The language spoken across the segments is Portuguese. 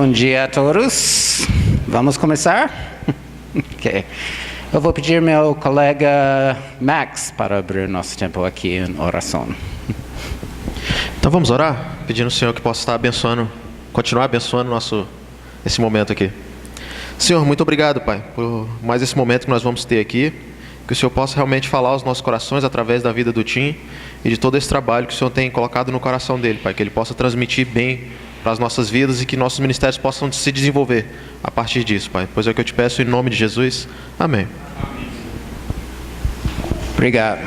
Bom dia a todos. Vamos começar? Ok. Eu vou pedir meu colega Max para abrir nosso tempo aqui em oração. Então vamos orar, pedindo ao Senhor que possa estar abençoando, continuar abençoando esse momento aqui. Senhor, muito obrigado, Pai, por mais esse momento que nós vamos ter aqui. Que o Senhor possa realmente falar aos nossos corações através da vida do Tim e de todo esse trabalho que o Senhor tem colocado no coração dele, Pai. Que ele possa transmitir bem para as nossas vidas e que nossos ministérios possam se desenvolver a partir disso, Pai. Pois é o que eu te peço em nome de Jesus. Amém. Obrigado.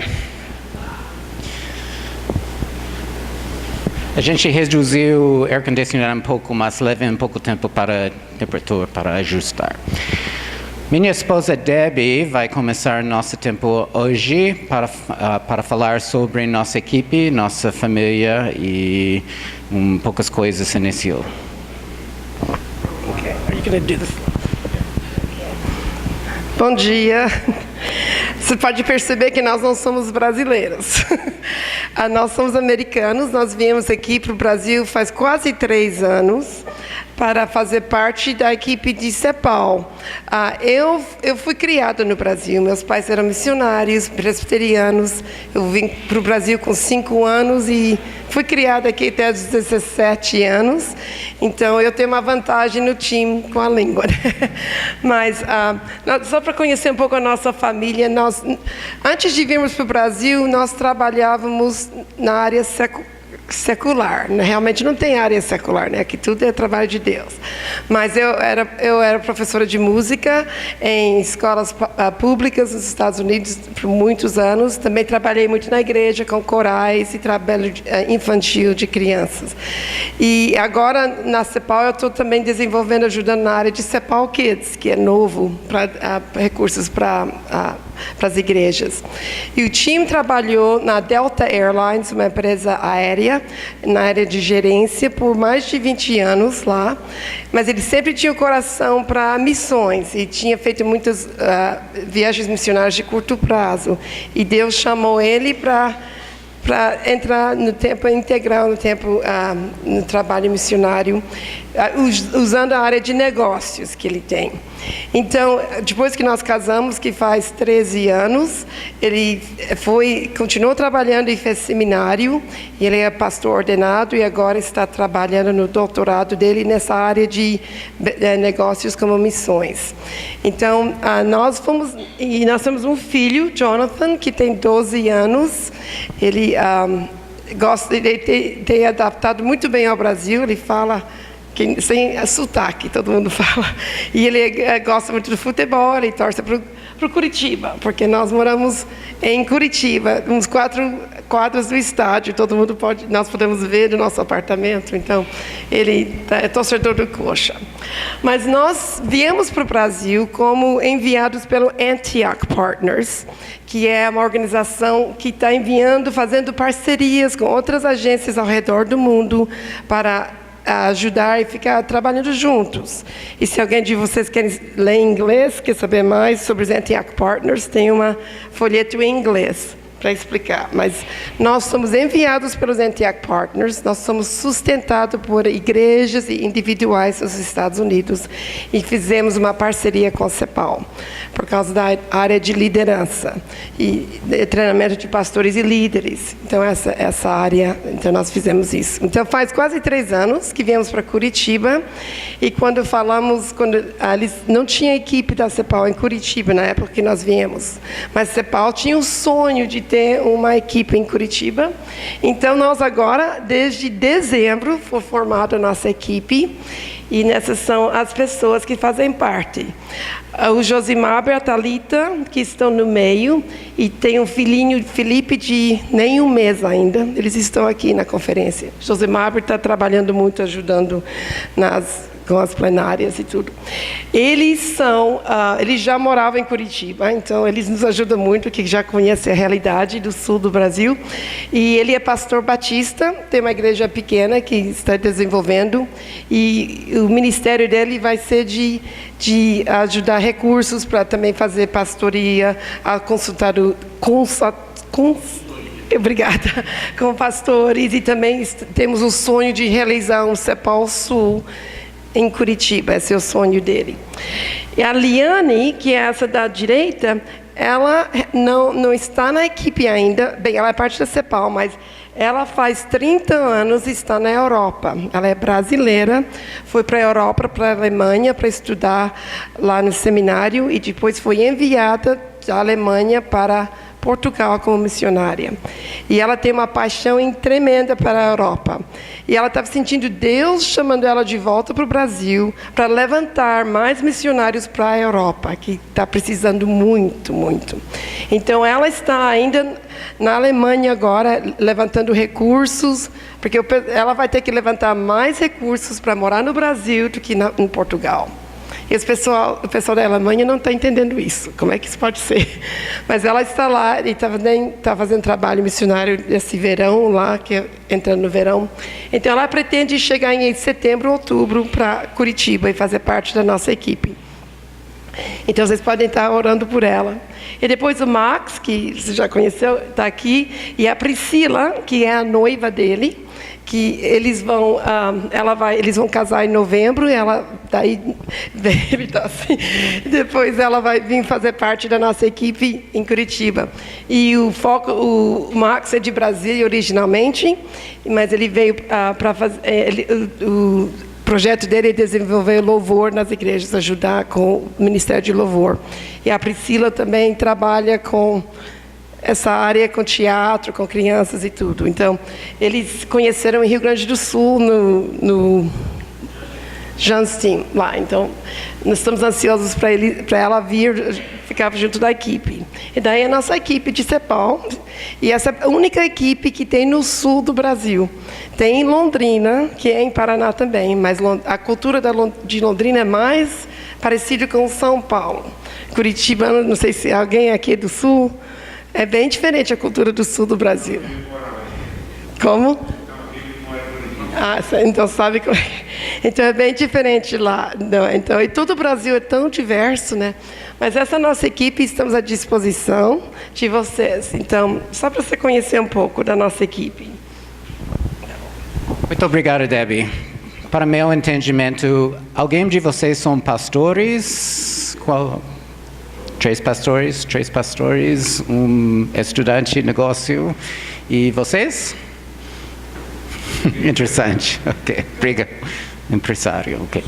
A gente reduziu o ar-condicionado um pouco, mas leva um pouco de tempo para a temperatura para ajustar. Minha esposa Debbie vai começar nosso tempo hoje para falar sobre nossa equipe, nossa família e poucas coisas inicial. Okay, are you going to do this? Bom dia. Você pode perceber que nós não somos brasileiros. Nós somos americanos. Nós viemos aqui para o Brasil faz quase 3 anos para fazer parte da equipe de CEPAL. Eu fui criada no Brasil. Meus pais eram missionários, presbiterianos. Eu vim para o Brasil com 5 anos e fui criada aqui até os 17 anos. Então, eu tenho uma vantagem no time com a língua. Mas, só para conhecer um pouco a nossa família, antes de virmos para o Brasil, nós trabalhávamos na área secular. Realmente não tem área secular, né? Aqui tudo é trabalho de Deus. Mas eu era professora de música em escolas públicas nos Estados Unidos por muitos anos. Também trabalhei muito na igreja com corais e trabalho infantil de crianças. E agora na CEPAL eu estou também desenvolvendo, ajudando na área de CEPAL Kids, que é novo para recursos para as igrejas. E o time trabalhou na Delta Airlines, uma empresa aérea, na área de gerência, por mais de 20 anos lá. Mas ele sempre tinha o coração para missões e tinha feito muitas viagens missionárias de curto prazo. E Deus chamou ele para entrar no tempo integral, no trabalho missionário, usando a área de negócios que ele tem. Então, depois que nós casamos, que faz 13 anos, ele continuou trabalhando e fez seminário, e ele é pastor ordenado e agora está trabalhando no doutorado dele nessa área de negócios como missões. Então, nós temos um filho, Jonathan, que tem 12 anos. Ele tem adaptado muito bem ao Brasil, ele fala sem sotaque, todo mundo fala. E ele gosta muito do futebol, ele torce para o Curitiba, porque nós moramos em Curitiba, uns 4 quadras do estádio, nós podemos ver do nosso apartamento. Então, ele é torcedor do Coxa. Mas nós viemos para o Brasil como enviados pelo Antioch Partners, que é uma organização que está fazendo parcerias com outras agências ao redor do mundo para ajudar e ficar trabalhando juntos. E se alguém de vocês quer ler em inglês, quer saber mais sobre os Antioch Partners, tem uma folheto em inglês para explicar. Mas nós somos enviados pelos Antioch Partners, nós somos sustentados por igrejas e individuais nos Estados Unidos e fizemos uma parceria com a CEPAL por causa da área de liderança e de treinamento de pastores e líderes. Então, essa área, então nós fizemos isso. Então, faz quase 3 anos que viemos para Curitiba e quando eles não tinha equipe da CEPAL em Curitiba na época que nós viemos, mas a CEPAL tinha o sonho de ter uma equipe em Curitiba. Então, nós agora, desde dezembro, foi formada a nossa equipe e nessas são as pessoas que fazem parte. O Josimar e a Thalita, que estão no meio, e tem um filhinho, Felipe, de nem 1 mês ainda. Eles estão aqui na conferência. Josimar está trabalhando muito, ajudando com as plenárias e tudo. Eles já moravam em Curitiba, então eles nos ajudam muito, que já conhecem a realidade do sul do Brasil. E ele é pastor batista, tem uma igreja pequena que está desenvolvendo, e o ministério dele vai ser de ajudar recursos para também fazer pastoria, a consultar obrigada, com pastores, e também temos o sonho de realizar um CEPAL Sul em Curitiba, esse é o sonho dele. E a Liane, que é essa da direita, ela não está na equipe ainda, bem, ela é parte da CEPAL, mas ela faz 30 anos e está na Europa. Ela é brasileira, foi para a Europa, para a Alemanha, para estudar lá no seminário e depois foi enviada da Alemanha para Portugal como missionária. E ela tem uma paixão tremenda para a Europa. E ela estava sentindo Deus chamando ela de volta para o Brasil, para levantar mais missionários para a Europa, que está precisando muito, muito. Então, ela está ainda na Alemanha agora, levantando recursos, porque ela vai ter que levantar mais recursos para morar no Brasil do que em Portugal. E o pessoal da Alemanha não está entendendo isso. Como é que isso pode ser? Mas ela está lá e está fazendo trabalho missionário esse verão lá, que é entrando no verão. Então, ela pretende chegar em setembro, outubro, para Curitiba e fazer parte da nossa equipe. Então, vocês podem estar orando por ela. E depois o Max, que você já conheceu, está aqui. E a Priscila, que é a noiva dele, que eles vão casar em novembro, e ela daí ele tá assim, depois ela vai vir fazer parte da nossa equipe em Curitiba. E o Max é de Brasília originalmente, mas ele veio para fazer o projeto dele é desenvolver louvor nas igrejas, ajudar com o Ministério de Louvor. E a Priscila também trabalha com essa área, com teatro, com crianças e tudo. Então, eles conheceram em Rio Grande do Sul, no Janstein, lá. Então, nós estamos ansiosos para ela vir ficar junto da equipe. E daí a nossa equipe de CEPAL, e essa é a única equipe que tem no sul do Brasil. Tem em Londrina, que é em Paraná também, mas a cultura de Londrina é mais parecida com São Paulo. Curitiba, não sei se alguém aqui é do sul, é bem diferente a cultura do sul do Brasil. Como? Então sabe como é. Então é bem diferente lá. Então, e todo o Brasil é tão diverso, né? Mas essa nossa equipe, estamos à disposição de vocês. Então, só para você conhecer um pouco da nossa equipe. Muito obrigado, Debbie. Para meu entendimento, alguém de vocês são pastores? Três pastores, um estudante de negócio. E vocês? Interessante. Ok, obrigado. Empresário, ok.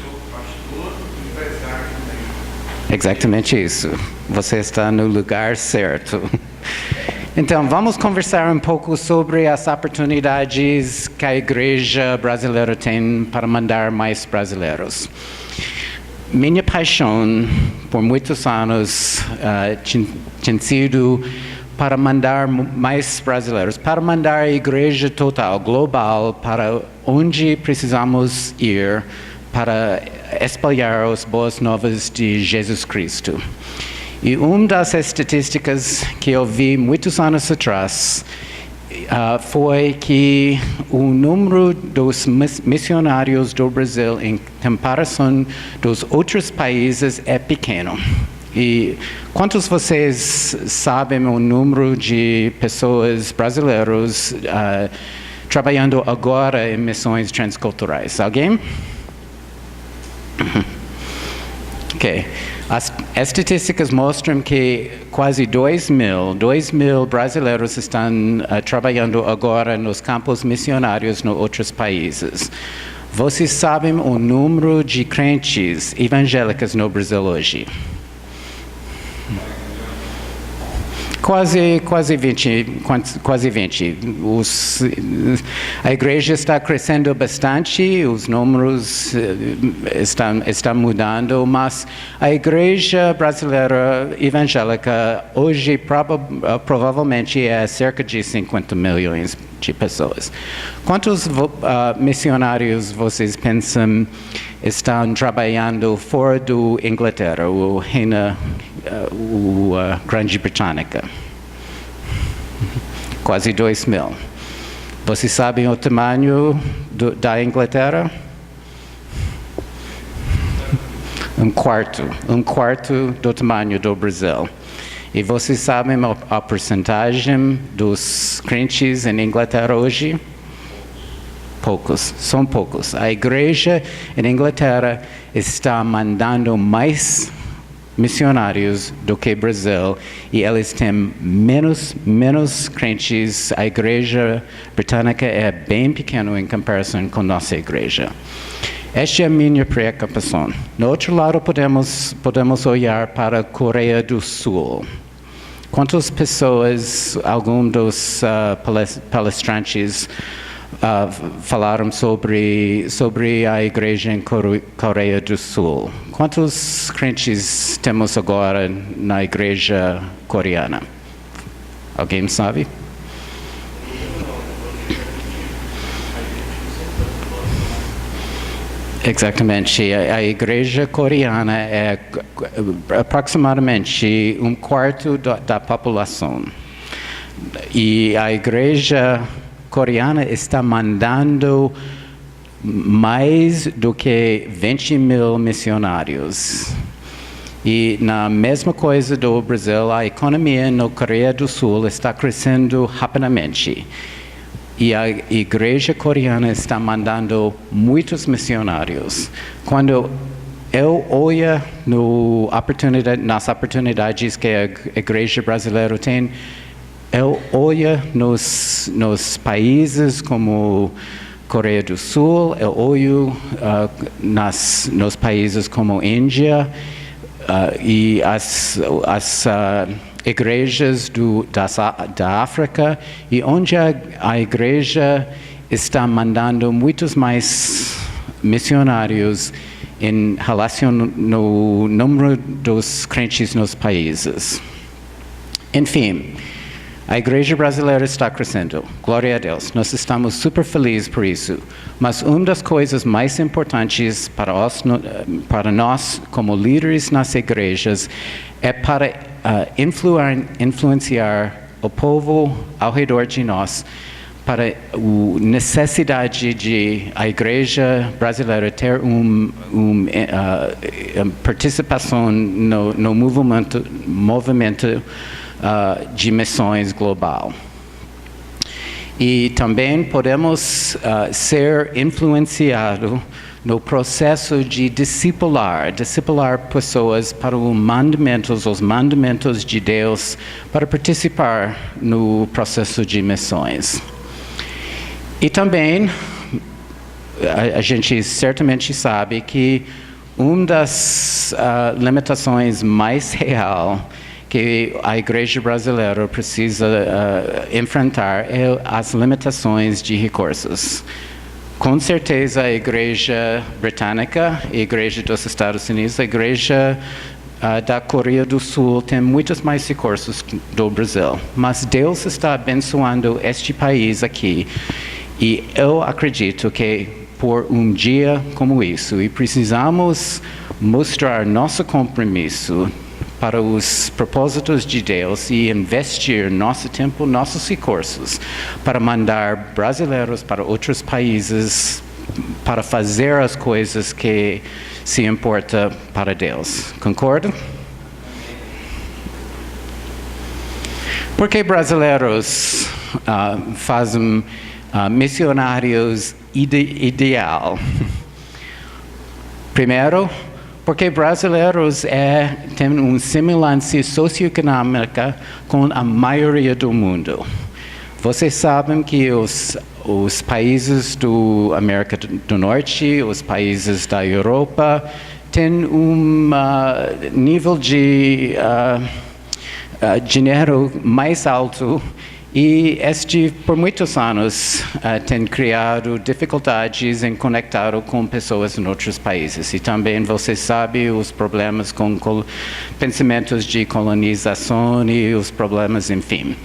Exatamente isso. Você está no lugar certo. Então, vamos conversar um pouco sobre as oportunidades que a igreja brasileira tem para mandar mais brasileiros. Minha paixão, por muitos anos, tem sido para mandar mais brasileiros, para mandar a igreja total, global, para onde precisamos ir para espalhar as boas novas de Jesus Cristo. E uma das estatísticas que eu vi muitos anos atrás foi que o número dos missionários do Brasil em comparação dos outros países é pequeno. E quantos de vocês sabem o número de pessoas brasileiros trabalhando agora em missões transculturais? Alguém? Ok. As estatísticas mostram que quase 2 mil brasileiros estão trabalhando agora nos campos missionários em outros países. Vocês sabem o número de crentes evangélicos no Brasil hoje? Quase 20. A igreja está crescendo bastante, os números estão mudando, mas a igreja brasileira evangélica hoje provavelmente é cerca de 50 milhões de pessoas. Quantos missionários vocês pensam estão trabalhando fora da Inglaterra, ou Reino Grã-Bretanha? Quase 2 mil. Vocês sabem o tamanho da Inglaterra? Um quarto do tamanho do Brasil. E vocês sabem a porcentagem dos crentes em Inglaterra hoje? são poucos. A igreja em Inglaterra está mandando mais missionários do que Brasil e eles têm menos crentes. A igreja britânica é bem pequena em comparação com nossa igreja. Esta é a minha preocupação. No outro lado, podemos olhar para a Coreia do Sul. Quantas pessoas, alguns dos palestrantes falaram sobre a igreja em Coreia do Sul? Quantos crentes temos agora na igreja coreana? Alguém sabe? Exatamente. A igreja coreana é aproximadamente um quarto da população. E a igreja coreana está mandando mais do que 20 mil missionários. E na mesma coisa do Brasil, a economia na Coreia do Sul está crescendo rapidamente. E a igreja coreana está mandando muitos missionários. Quando eu olho nas oportunidades que a igreja brasileira tem, eu olho nos países como Coreia do Sul, eu olho nos países como Índia e as igrejas da África, e onde a igreja está mandando muitos mais missionários em relação no número dos crentes nos países. Enfim, a igreja brasileira está crescendo, glória a Deus, nós estamos super felizes por isso, mas uma das coisas mais importantes para nós como líderes nas igrejas é para influenciar o povo ao redor de nós, para a necessidade de a igreja brasileira ter participação no movimento de missões global. E também podemos ser influenciados no processo de discipular pessoas para os mandamentos de Deus, para participar no processo de missões. E também, a gente certamente sabe que uma das limitações mais reais que a igreja brasileira precisa enfrentar é as limitações de recursos. Com certeza a igreja britânica, a igreja dos Estados Unidos, a igreja da Coreia do Sul tem muitos mais recursos do Brasil. Mas Deus está abençoando este país aqui. E eu acredito que por um dia como isso, e precisamos mostrar nosso compromisso para os propósitos de Deus e investir nosso tempo, nossos recursos, para mandar brasileiros para outros países, para fazer as coisas que se importa para Deus. Concorda? Por que brasileiros fazem missionários ideal? Primeiro, porque brasileiros têm uma semelhança socioeconômica com a maioria do mundo. Vocês sabem que os países da América do Norte, os países da Europa, têm um nível de dinheiro mais alto. E por muitos anos, tem criado dificuldades em conectar com pessoas em outros países. E também você sabe os problemas com pensamentos de colonização e os problemas, enfim.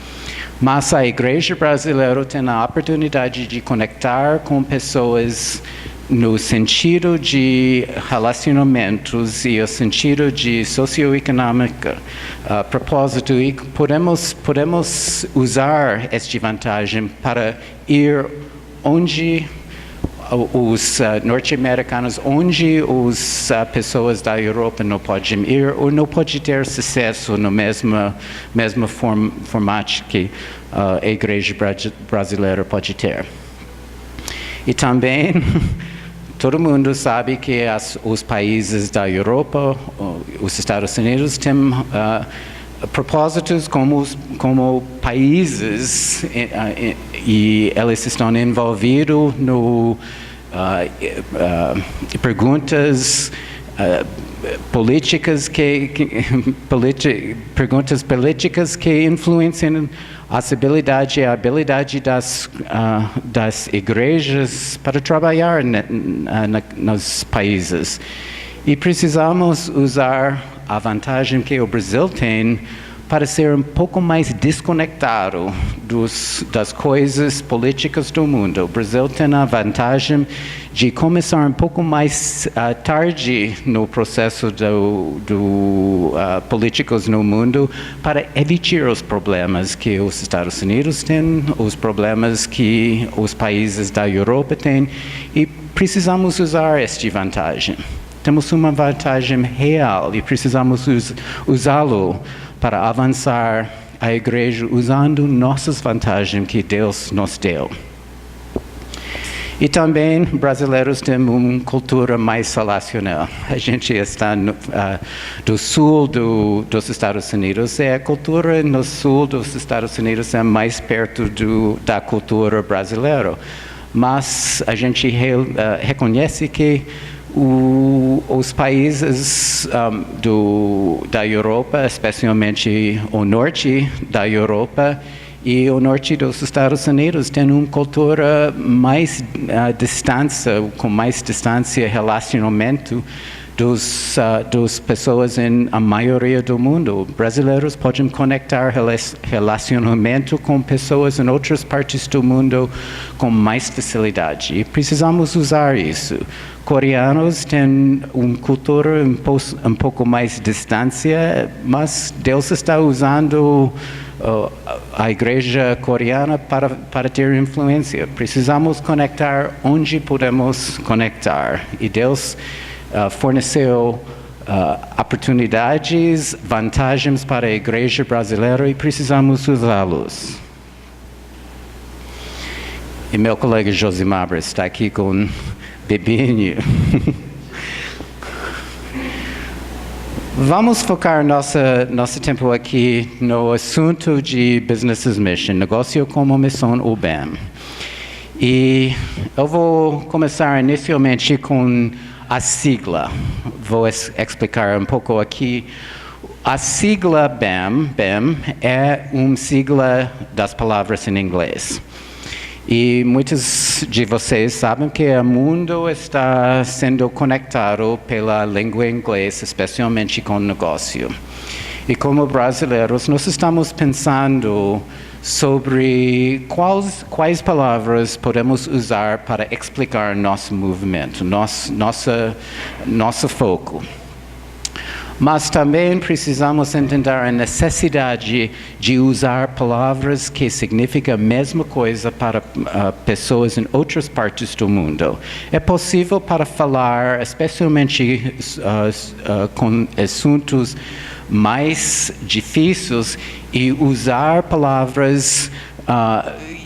Mas a igreja brasileira tem a oportunidade de conectar com pessoas no sentido de relacionamentos e o sentido de socioeconômico propósito, e podemos usar esta vantagem para ir onde os norte-americanos, onde as pessoas da Europa não podem ir ou não podem ter sucesso no mesmo formato que a igreja brasileira pode ter. E também, todo mundo sabe que os países da Europa, os Estados Unidos, têm propósitos como países e eles estão envolvidos no perguntas perguntas políticas que influenciam a habilidade das igrejas para trabalhar nos países. E precisamos usar a vantagem que o Brasil tem para ser um pouco mais desconectado das coisas políticas do mundo. O Brasil tem a vantagem de começar um pouco mais tarde no processo políticos no mundo para evitar os problemas que os Estados Unidos têm, os problemas que os países da Europa têm, e precisamos usar esta vantagem. Temos uma vantagem real e precisamos usá-lo para avançar a igreja usando nossas vantagens que Deus nos deu. E também, brasileiros têm uma cultura mais relacional. A gente está do sul dos Estados Unidos, e a cultura no sul dos Estados Unidos é mais perto da cultura brasileira. Mas a gente reconhece que os países da Europa, especialmente o norte da Europa e o norte dos Estados Unidos, têm uma cultura mais com mais distância e relacionamento das pessoas em a maioria do mundo. Brasileiros podem conectar relacionamento com pessoas em outras partes do mundo com mais facilidade. E precisamos usar isso. Coreanos têm uma cultura um pouco mais distância, mas Deus está usando a igreja coreana para ter influência. Precisamos conectar onde podemos conectar. E Deus forneceu oportunidades, vantagens para a igreja brasileira e precisamos usá-los. E meu colega Josimar está aqui com bebinho. Vamos focar nosso tempo aqui no assunto de Business as Mission, negócio como missão UBAM. E eu vou começar inicialmente com a sigla. Vou explicar um pouco aqui. A sigla BAM é uma sigla das palavras em inglês. E muitos de vocês sabem que o mundo está sendo conectado pela língua inglesa, especialmente com o negócio. E como brasileiros, nós estamos pensando sobre quais palavras podemos usar para explicar nosso movimento, nosso foco. Mas também precisamos entender a necessidade de usar palavras que significam a mesma coisa para pessoas em outras partes do mundo. É possível para falar, especialmente com assuntos mais difíceis, e usar palavras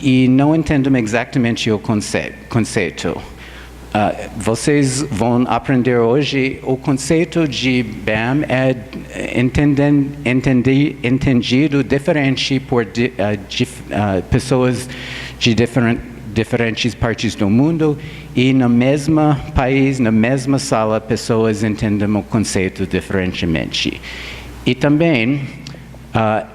e não entendem exatamente o conceito. Vocês vão aprender hoje o conceito de BAM é entendido diferente por pessoas de diferentes partes do mundo, e no mesmo país, na mesma sala, pessoas entendem o conceito diferentemente. E também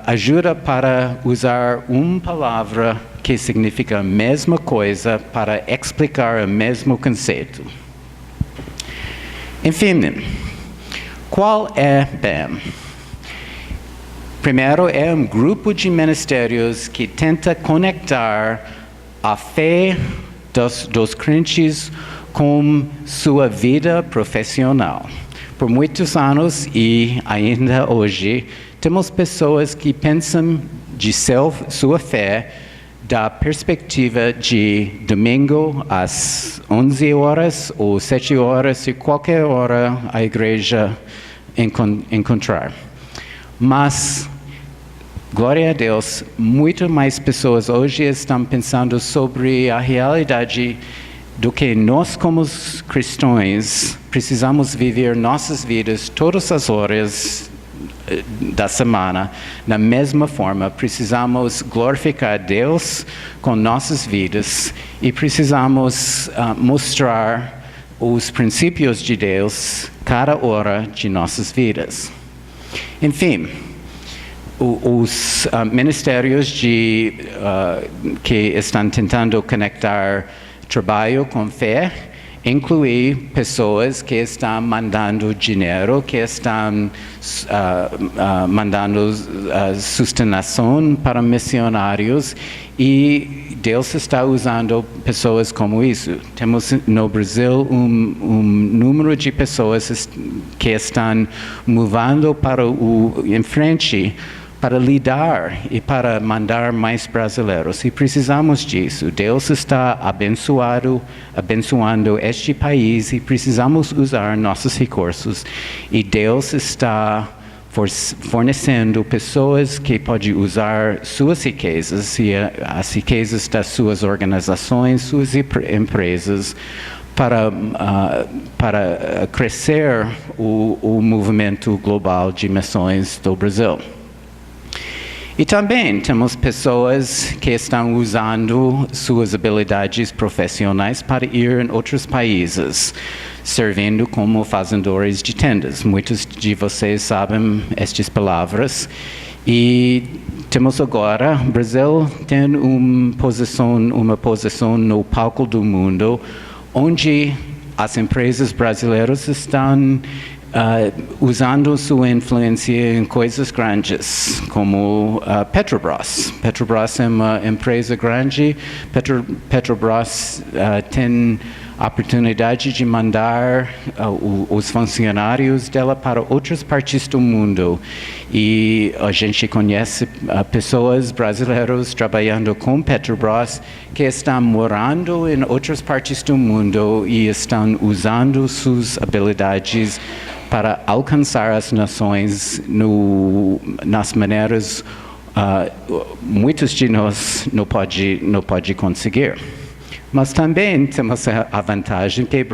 ajuda para usar uma palavra que significa a mesma coisa para explicar o mesmo conceito. Enfim, qual é BAM? Primeiro, é um grupo de ministérios que tenta conectar a fé dos crentes com sua vida profissional. Por muitos anos e ainda hoje, temos pessoas que pensam de sua fé da perspectiva de domingo às 11 horas ou 7 horas, e qualquer hora a igreja encontrar. Mas, glória a Deus, muito mais pessoas hoje estão pensando sobre a realidade do que nós, como cristãos, precisamos viver nossas vidas todas as horas da semana na mesma forma. Precisamos glorificar a Deus com nossas vidas e precisamos mostrar os princípios de Deus cada hora de nossas vidas. Enfim, os ministérios que estão tentando conectar trabalho com fé inclui pessoas que estão mandando dinheiro, que estão mandando sustentação para missionários, e Deus está usando pessoas como isso. Temos no Brasil um número de pessoas que estão movendo em frente para lidar e para mandar mais brasileiros. E precisamos disso. Deus está abençoando este país e precisamos usar nossos recursos. E Deus está fornecendo pessoas que podem usar suas riquezas e as riquezas das suas organizações, suas empresas, para crescer o movimento global de missões do Brasil. E também temos pessoas que estão usando suas habilidades profissionais para ir em outros países, servindo como fazendores de tendas. Muitos de vocês sabem estas palavras. E temos agora, o Brasil tem uma posição no palco do mundo, onde as empresas brasileiras estão usando sua influência em coisas grandes, como Petrobras. Petrobras é uma empresa grande. Petrobras tem a oportunidade de mandar os funcionários dela para outras partes do mundo. E a gente conhece pessoas brasileiras trabalhando com Petrobras que estão morando em outras partes do mundo e estão usando suas habilidades para alcançar as nações nas maneiras muitos de nós não pode conseguir. Mas também temos a vantagem que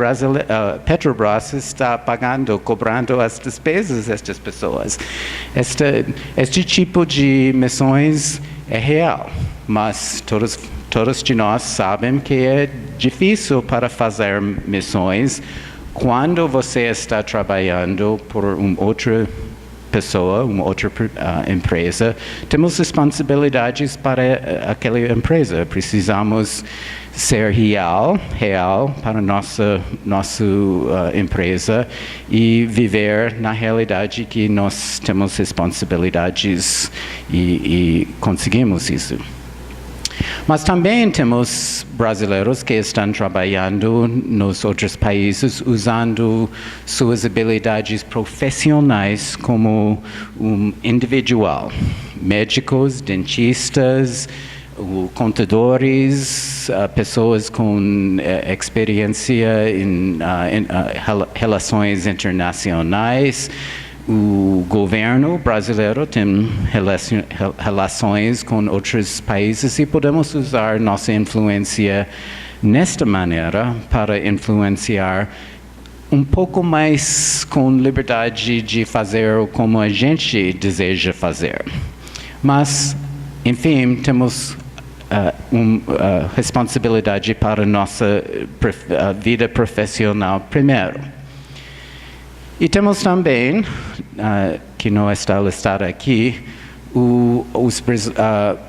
Petrobras está cobrando as despesas destas pessoas. Este tipo de missões é real, mas todos de nós sabem que é difícil para fazer missões quando você está trabalhando por uma outra pessoa, uma outra empresa. Temos responsabilidades para aquela empresa. Precisamos ser real para nossa empresa e viver na realidade que nós temos responsabilidades e conseguimos isso. Mas também temos brasileiros que estão trabalhando nos outros países usando suas habilidades profissionais como individual. Médicos, dentistas, contadores, pessoas com experiência em relações internacionais. O governo brasileiro tem relações com outros países e podemos usar nossa influência nesta maneira para influenciar um pouco mais com liberdade de fazer como a gente deseja fazer. Mas, enfim, temos responsabilidade para nossa vida profissional primeiro. E temos também, que não está listado aqui,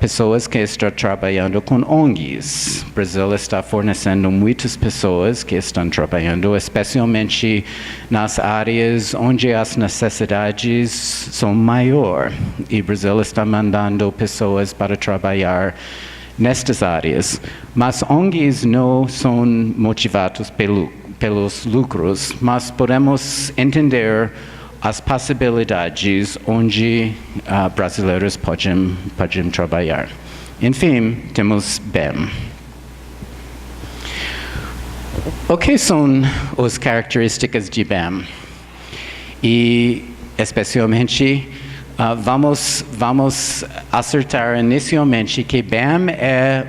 pessoas que estão trabalhando com ONGs. O Brasil está fornecendo muitas pessoas que estão trabalhando, especialmente nas áreas onde as necessidades são maiores. E o Brasil está mandando pessoas para trabalhar nestas áreas. Mas ONGs não são motivados pelos lucros, mas podemos entender as possibilidades onde brasileiros podem trabalhar. Enfim, temos BEM. O que são as características de BEM? E, especialmente, vamos acertar inicialmente que BEM é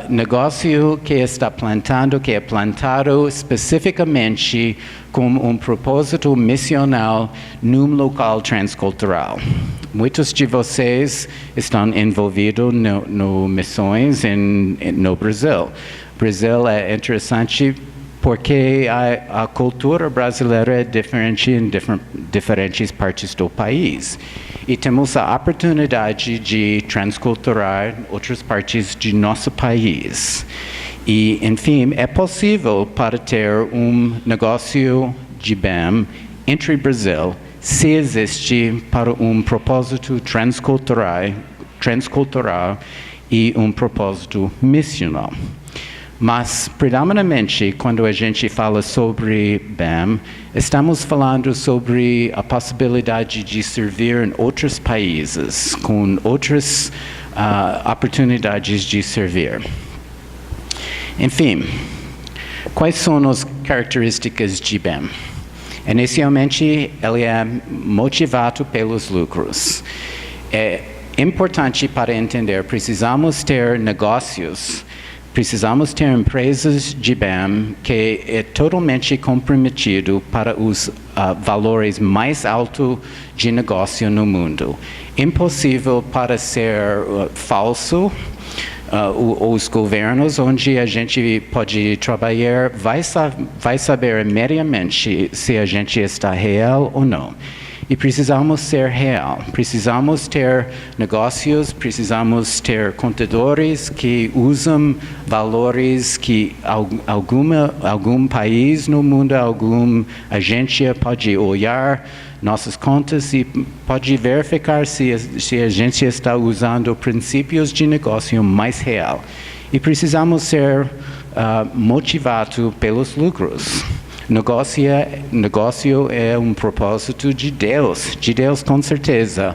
negócio que está plantando, que é plantado especificamente com um propósito missional num local transcultural. Muitos de vocês estão envolvidos no missões no Brasil. Brasil é interessante porque a cultura brasileira é diferente em diferentes partes do país. E temos a oportunidade de transculturar outras partes de nosso país. E, enfim, é possível para ter um negócio de bem entre Brasil se existe para um propósito transcultural e um propósito missional. Mas, predominantemente, quando a gente fala sobre BAM, estamos falando sobre a possibilidade de servir em outros países, com outras oportunidades de servir. Enfim, quais são as características de BAM? Inicialmente, ele é motivado pelos lucros. É importante para entender, precisamos ter negócios, precisamos ter empresas de BAM que é totalmente comprometido para os valores mais altos de negócio no mundo. Impossível para ser falso. Os governos onde a gente pode trabalhar vai saber imediatamente se a gente está real ou não. E precisamos ser real. Precisamos ter negócios, precisamos ter contadores que usam valores que algum país no mundo, alguma agência pode olhar nossas contas e pode verificar se a agência está usando princípios de negócio mais real. E precisamos ser motivados pelos lucros. Negócio é um propósito de Deus com certeza,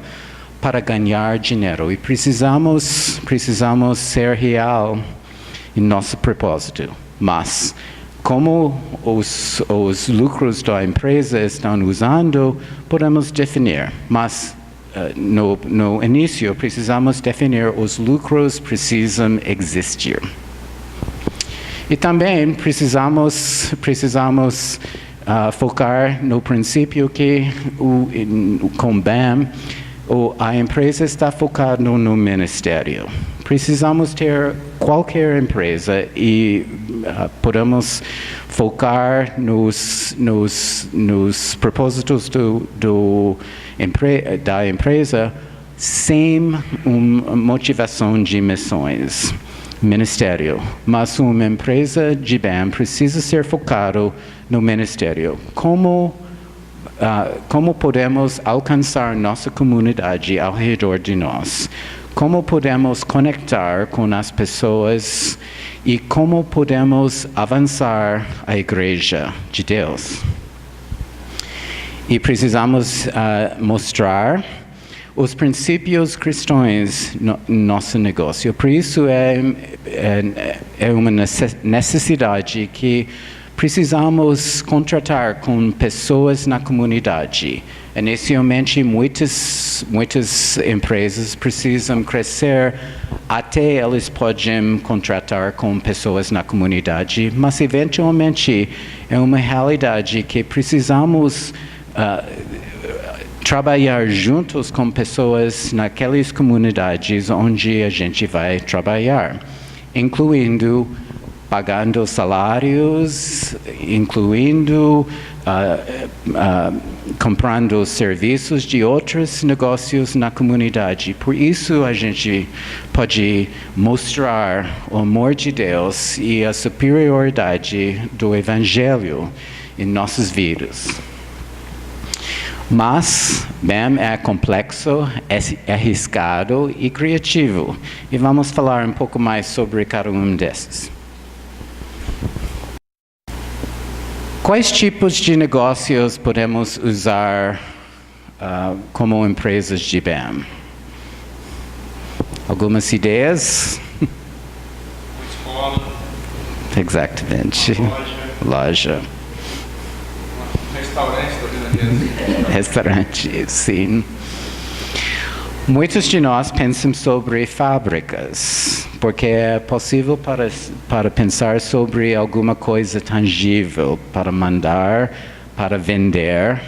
para ganhar dinheiro. E precisamos ser real em nosso propósito. Mas, como os lucros da empresa estão usando, podemos definir. Mas, no início, precisamos definir os lucros precisam existir. E também precisamos focar no princípio que com BAM, a empresa está focada no ministério. Precisamos ter qualquer empresa e podemos focar nos propósitos da empresa sem uma motivação de missões. Ministério, mas uma empresa de BAM precisa ser focado no ministério. Como podemos alcançar nossa comunidade ao redor de nós? Como podemos conectar com as pessoas e como podemos avançar a igreja de Deus? E precisamos mostrar os princípios cristãos no nosso negócio. Por isso é uma necessidade que precisamos contratar com pessoas na comunidade. Inicialmente, muitas empresas precisam crescer até eles podem contratar com pessoas na comunidade, mas eventualmente é uma realidade que precisamos trabalhar juntos com pessoas naquelas comunidades onde a gente vai trabalhar, incluindo pagando salários, incluindo comprando serviços de outros negócios na comunidade. Por isso a gente pode mostrar o amor de Deus e a superioridade do Evangelho em nossas vidas. Mas BAM é complexo, é arriscado e criativo. E vamos falar um pouco mais sobre cada um desses. Quais tipos de negócios podemos usar como empresas de BAM? Algumas ideias? Escola. Exatamente. Loja. Restaurante, tá vendo aqui? Restaurante, sim. Muitos de nós pensam sobre fábricas, porque é possível para pensar sobre alguma coisa tangível, para mandar, para vender,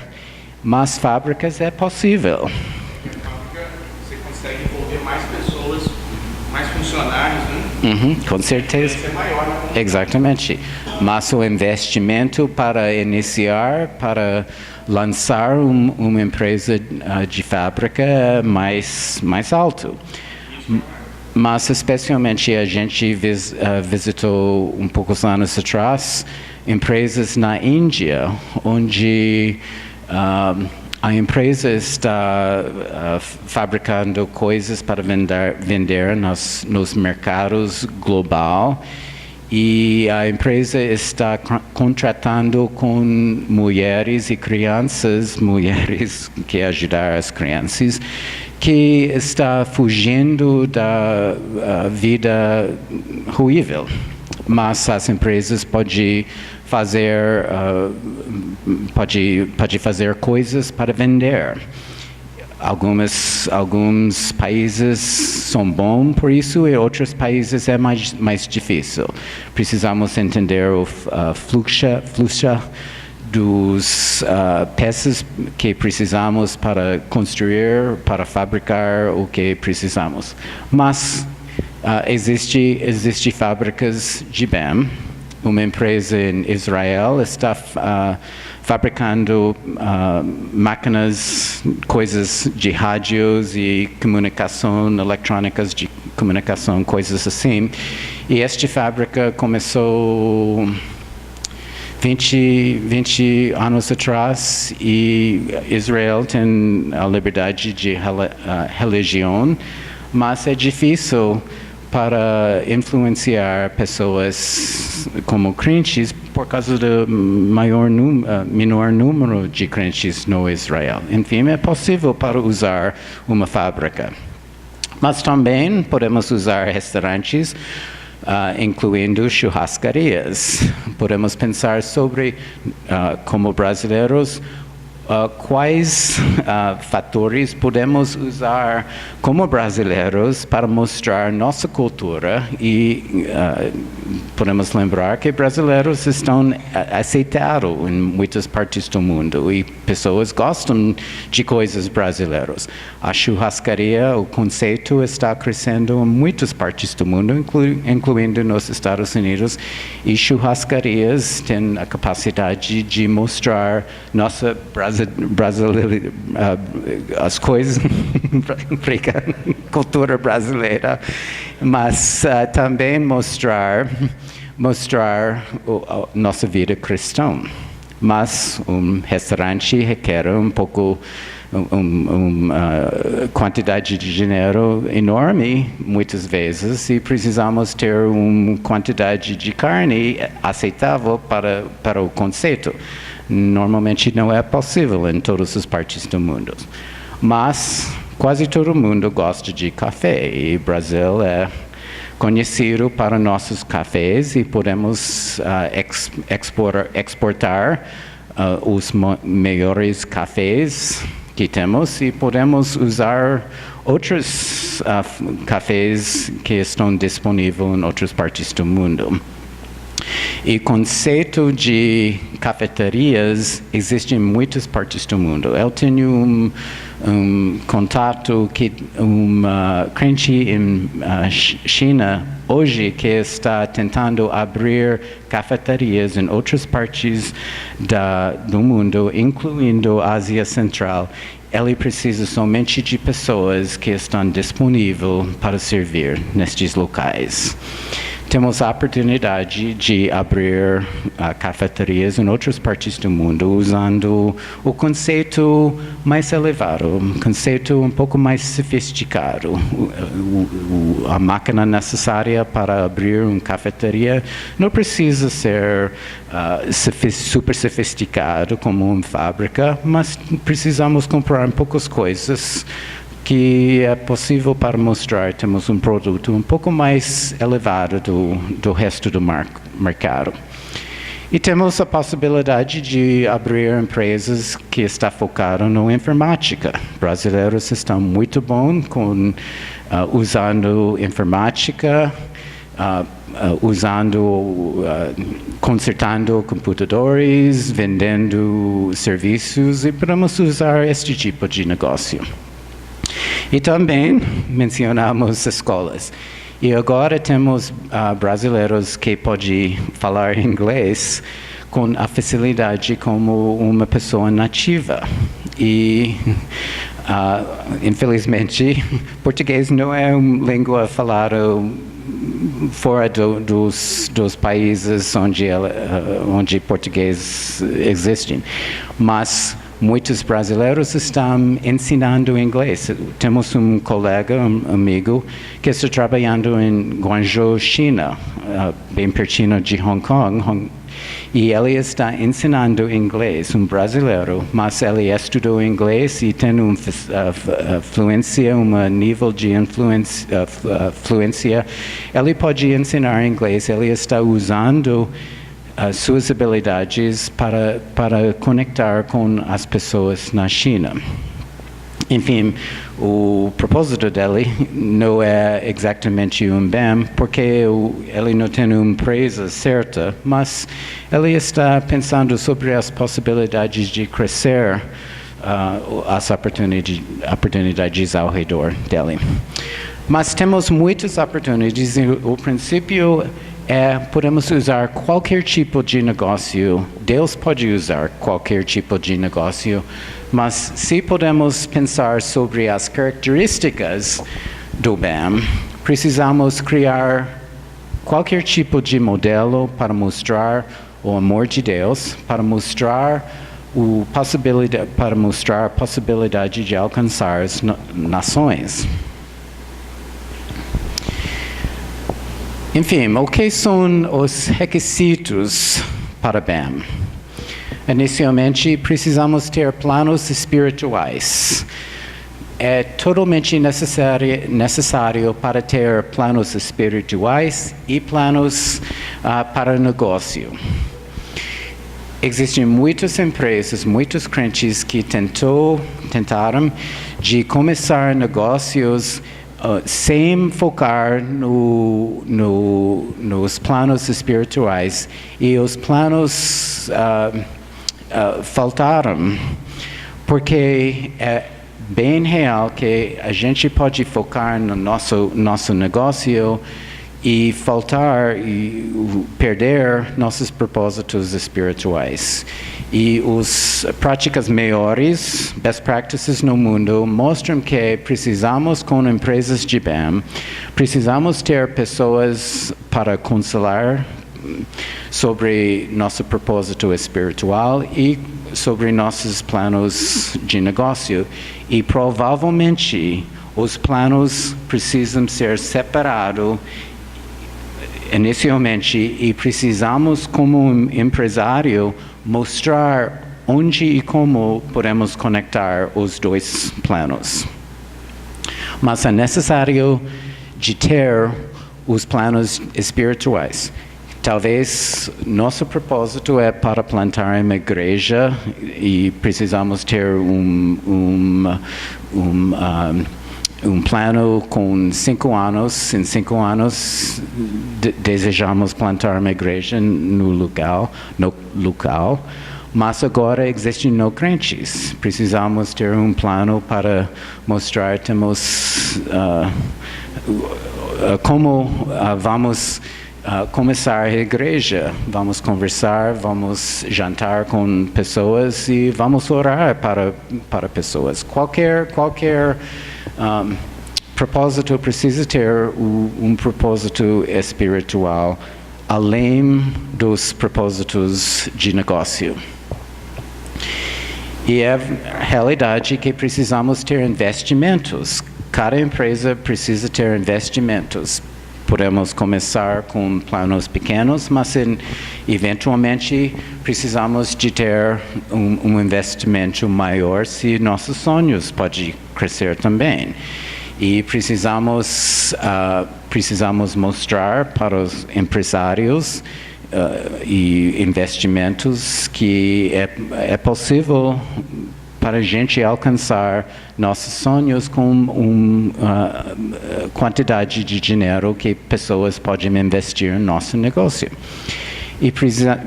mas fábricas é possível. A fábrica, você consegue envolver mais pessoas, mais funcionários, né? Com certeza. Isso é maior, né? Exatamente. Mas o investimento para iniciar, para lançar uma empresa de fábrica é mais alto. Mas especialmente a gente visitou um poucos anos atrás empresas na Índia, onde a empresa está fabricando coisas para vender nos mercados global, e a empresa está contratando com mulheres e crianças, mulheres que ajudar as crianças, que está fugindo da vida ruível. Mas as empresas podem fazer coisas para vender. Alguns países são bons por isso e outros países é mais difícil. Precisamos entender o fluxo dos peças que precisamos para construir, para fabricar o que precisamos. Mas existe fábricas de BEM. Uma empresa em Israel está fabricando máquinas, coisas de rádios e comunicação, eletrônicas de comunicação, coisas assim. E esta fábrica começou 20 anos atrás, e Israel tem a liberdade de religião, mas é difícil para influenciar pessoas como crentes por causa do menor número de crentes no Israel. Enfim, é possível para usar uma fábrica. Mas também podemos usar restaurantes, incluindo churrascarias. Podemos pensar sobre, como brasileiros, quais fatores podemos usar como brasileiros para mostrar nossa cultura, e podemos lembrar que brasileiros estão aceitados em muitas partes do mundo e pessoas gostam de coisas brasileiras. A churrascaria, o conceito está crescendo em muitas partes do mundo, incluindo nos Estados Unidos, e churrascarias têm a capacidade de mostrar nossa as coisas, cultura brasileira, mas também mostrar nossa vida cristã. Mas restaurante requer quantidade de dinheiro enorme, muitas vezes, e precisamos ter uma quantidade de carne aceitável para o conceito. Normalmente não é possível em todas as partes do mundo. Mas quase todo mundo gosta de café, e o Brasil é conhecido para nossos cafés, e podemos exportar os melhores cafés que temos, e podemos usar outros cafés que estão disponíveis em outras partes do mundo. E o conceito de cafeterias existe em muitas partes do mundo. Eu tenho um contato que crente em China hoje que está tentando abrir cafeterias em outras partes do mundo, incluindo a Ásia Central. Ele precisa somente de pessoas que estão disponíveis para servir nestes locais. Temos a oportunidade de abrir cafeterias em outras partes do mundo usando o conceito mais elevado, um conceito um pouco mais sofisticado. A máquina necessária para abrir uma cafeteria não precisa ser super sofisticado como uma fábrica, mas precisamos comprar poucas coisas que é possível para mostrar temos um produto um pouco mais elevado do resto do mercado. E temos a possibilidade de abrir empresas que estão focadas na informática. Brasileiros estão muito bons usando informática, consertando computadores, vendendo serviços, e podemos usar este tipo de negócio. E também mencionamos escolas. E agora temos brasileiros que podem falar inglês com a facilidade como uma pessoa nativa. E, infelizmente, português não é uma língua falada fora dos países onde português existe. Mas muitos brasileiros estão ensinando inglês. Temos um colega, um amigo, que está trabalhando em Guangzhou, China, bem pertinho de Hong Kong, e ele está ensinando inglês, um brasileiro, mas ele estudou inglês e tem uma fluência, um nível de fluência. Ele pode ensinar inglês, ele está usando suas habilidades para conectar com as pessoas na China. Enfim, o propósito dele não é exatamente um bem, porque ele não tem uma empresa certa, mas ele está pensando sobre as possibilidades de crescer as oportunidades ao redor dele. Mas temos muitas oportunidades, e o princípio podemos usar qualquer tipo de negócio. Deus pode usar qualquer tipo de negócio, mas se podemos pensar sobre as características do bem, precisamos criar qualquer tipo de modelo para mostrar o amor de Deus, para mostrar a possibilidade de alcançar as nações. Enfim, o que são os requisitos para bem? Inicialmente, precisamos ter planos espirituais. É totalmente necessário para ter planos espirituais e planos para negócio. Existem muitas empresas, muitos crentes que tentaram de começar negócios sem focar nos planos espirituais, e os planos faltaram, porque é bem real que a gente pode focar no nosso negócio e faltar e perder nossos propósitos espirituais. E as práticas maiores, best practices no mundo, mostram que precisamos, com empresas de bem, precisamos ter pessoas para consolar sobre nosso propósito espiritual e sobre nossos planos de negócio. E provavelmente os planos precisam ser separados inicialmente, e precisamos, como um empresário, mostrar onde e como podemos conectar os dois planos. Mas é necessário de ter os planos espirituais. Talvez nosso propósito é para plantar uma igreja e precisamos ter um plano com 5 anos. Em 5 anos, desejamos plantar uma igreja no local, mas agora existem não crentes. Precisamos ter um plano para mostrar como vamos começar a igreja. Vamos conversar, vamos jantar com pessoas e vamos orar para pessoas. Qualquer propósito precisa ter um propósito espiritual, além dos propósitos de negócio. E é a realidade que precisamos ter investimentos. Cada empresa precisa ter investimentos. Podemos começar com planos pequenos, mas eventualmente precisamos de ter um investimento maior se nossos sonhos podem crescer também. E precisamos mostrar para os empresários e investimentos que é possível para a gente alcançar nossos sonhos com uma quantidade de dinheiro que pessoas podem investir no nosso negócio. E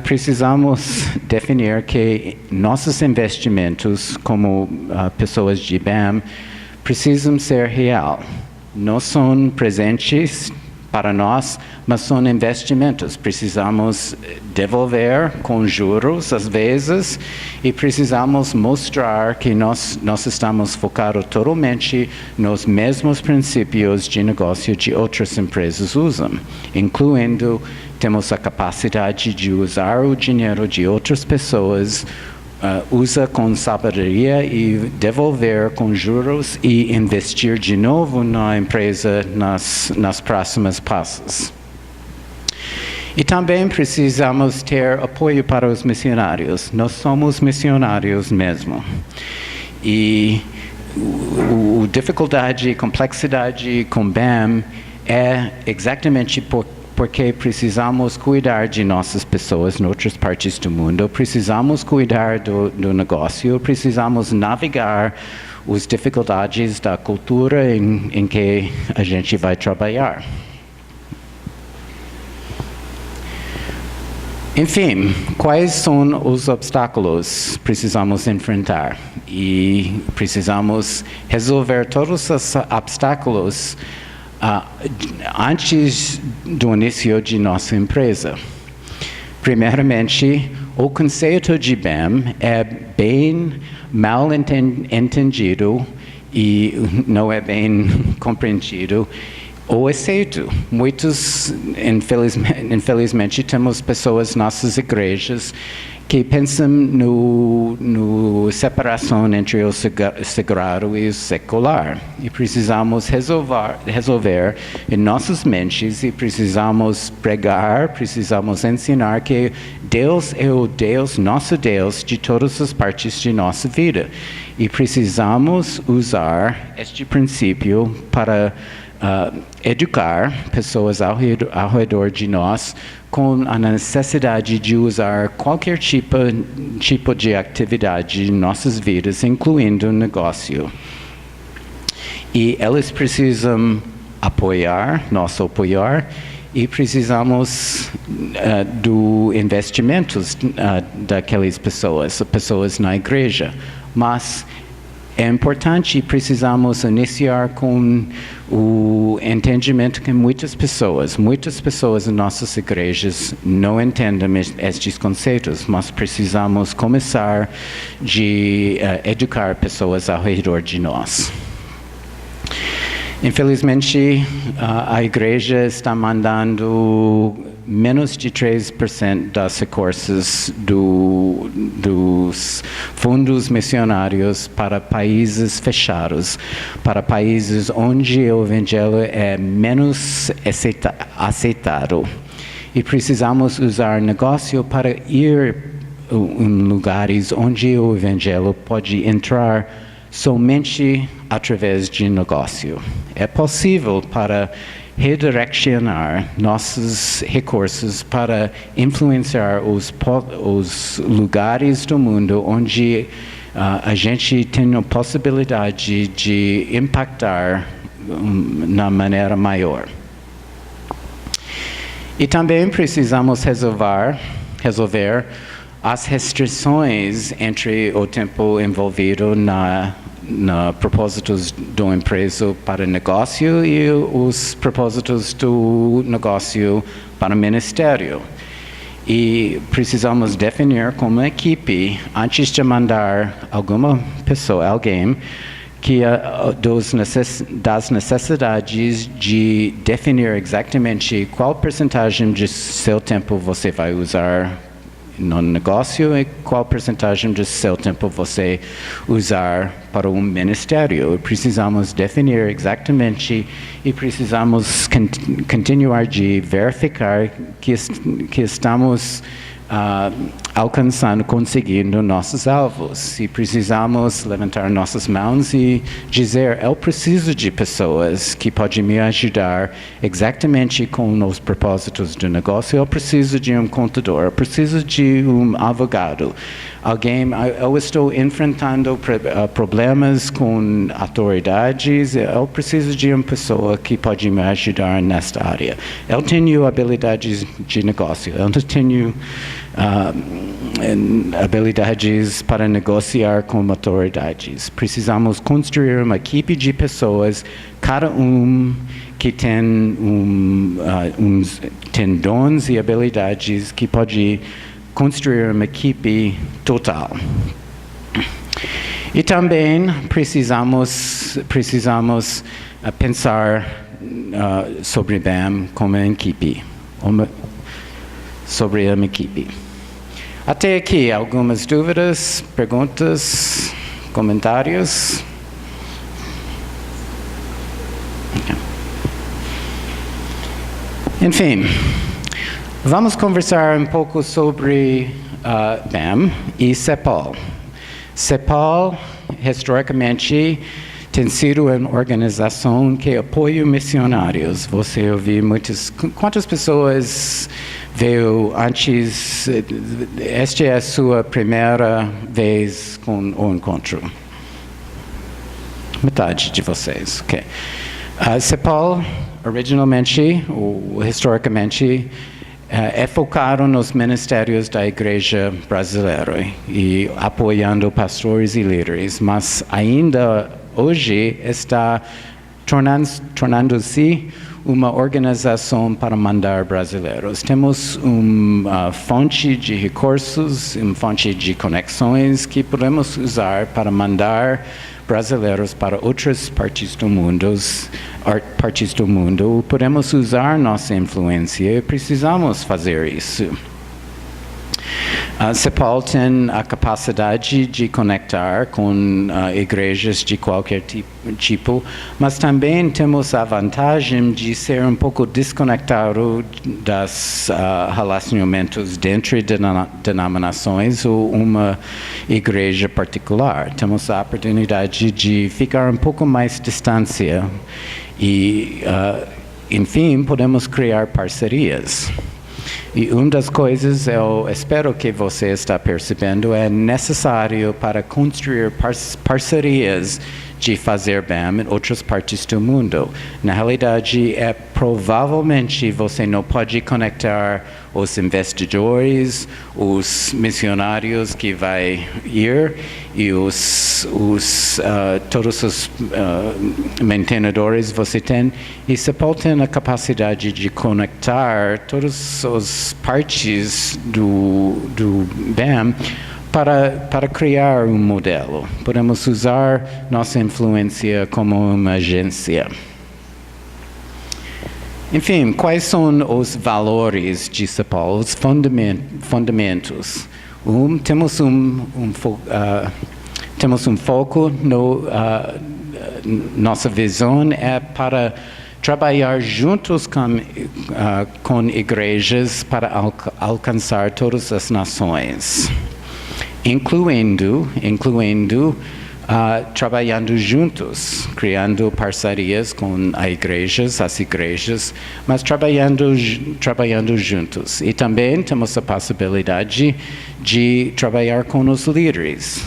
precisamos definir que nossos investimentos como pessoas de IBAM precisam ser real. Não são presentes para nós, mas são investimentos. Precisamos devolver com juros, às vezes, e precisamos mostrar que nós estamos focados totalmente nos mesmos princípios de negócio que outras empresas usam, incluindo temos a capacidade de usar o dinheiro de outras pessoas, usa com sabedoria e devolver com juros e investir de novo na empresa nas próximas passos. E também precisamos ter apoio para os missionários. Nós somos missionários mesmo. E a dificuldade e complexidade com BAM é exatamente porque precisamos cuidar de nossas pessoas em outras partes do mundo, precisamos cuidar do negócio, precisamos navegar as dificuldades da cultura em que a gente vai trabalhar. Enfim, quais são os obstáculos que precisamos enfrentar? E precisamos resolver todos os obstáculos antes do início de nossa empresa. Primeiramente, o conceito de BAM é bem mal entendido e não é bem compreendido ou aceito. Muitos, infelizmente, temos pessoas nas nossas igrejas que pensam no separação entre o sagrado e o secular. E precisamos resolver em nossas mentes e precisamos pregar, precisamos ensinar que Deus é o Deus, nosso Deus, de todas as partes de nossa vida. E precisamos usar este princípio para educar pessoas ao redor de nós com a necessidade de usar qualquer tipo de atividade em nossas vidas, incluindo negócio. E eles precisam apoiar, e precisamos do investimentos daquelas pessoas na igreja. Mas é importante, precisamos iniciar com o entendimento que muitas pessoas em nossas igrejas não entendem estes conceitos, mas precisamos começar de educar pessoas ao redor de nós. Infelizmente, a igreja está mandando menos de 3% das recursos dos fundos missionários para países fechados, para países onde o evangelho é menos aceitado. E precisamos usar negócio para ir em lugares onde o evangelho pode entrar somente através de negócio. É possível para redirecionar nossos recursos para influenciar os lugares do mundo onde a gente tem a possibilidade de impactar na maneira maior. E também precisamos resolver as restrições entre o tempo envolvido na propósitos do empresa para negócio e os propósitos do negócio para o ministério. E precisamos definir como equipe, antes de mandar alguém, que das necessidades de definir exatamente qual percentagem de seu tempo você vai usar no negócio e qual percentagem do seu tempo você usar para um ministério. Precisamos definir exatamente e precisamos continuar de verificar que estamos alcançando, conseguindo nossos alvos. E precisamos levantar nossas mãos e dizer: eu preciso de pessoas que podem me ajudar exatamente com os propósitos do negócio. Eu preciso de um contador, eu preciso de um advogado. Eu estou enfrentando problemas com autoridades, eu preciso de uma pessoa que pode me ajudar nesta área. Eu tenho habilidades de negócio, eu tenho habilidades para negociar com autoridades. Precisamos construir uma equipe de pessoas, cada que tem tem dons e habilidades que pode construir uma equipe total. E também precisamos pensar sobre BAM como uma equipe, sobre uma equipe. Até aqui, algumas dúvidas, perguntas, comentários? Enfim, vamos conversar um pouco sobre BAM e CEPAL. CEPAL, historicamente, tem sido uma organização que apoia missionários. Você ouviu quantas pessoas veio antes? Esta é a sua primeira vez com o encontro? Metade de vocês, ok. CEPAL, originalmente, ou historicamente, é focado nos ministérios da Igreja Brasileira e apoiando pastores e líderes, mas ainda hoje está tornando-se uma organização para mandar brasileiros. Temos uma fonte de recursos, uma fonte de conexões que podemos usar para mandar brasileiros para outras partes do mundo. Podemos usar nossa influência e precisamos fazer isso. A CEPAL tem a capacidade de conectar com igrejas de qualquer tipo, mas também temos a vantagem de ser um pouco desconectado dos relacionamentos dentro de denominações ou uma igreja particular. Temos a oportunidade de ficar um pouco mais distância e, enfim, podemos criar parcerias. E uma das coisas eu espero que você está percebendo é necessário para construir parcerias de fazer BAM em outras partes do mundo. Na realidade, provavelmente você não pode conectar os investidores, os missionários que vai ir e todos os mantenedores você tem. E você pode ter a capacidade de conectar todas as partes do BAM para criar um modelo. Podemos usar nossa influência como uma agência. Enfim, quais são os valores de CEPAL, os fundamentos? Temos um foco, nossa visão é para trabalhar juntos com igrejas para alcançar todas as nações, incluindo trabalhando juntos, criando parcerias com as igrejas, mas trabalhando juntos. E também temos a possibilidade de trabalhar com os líderes.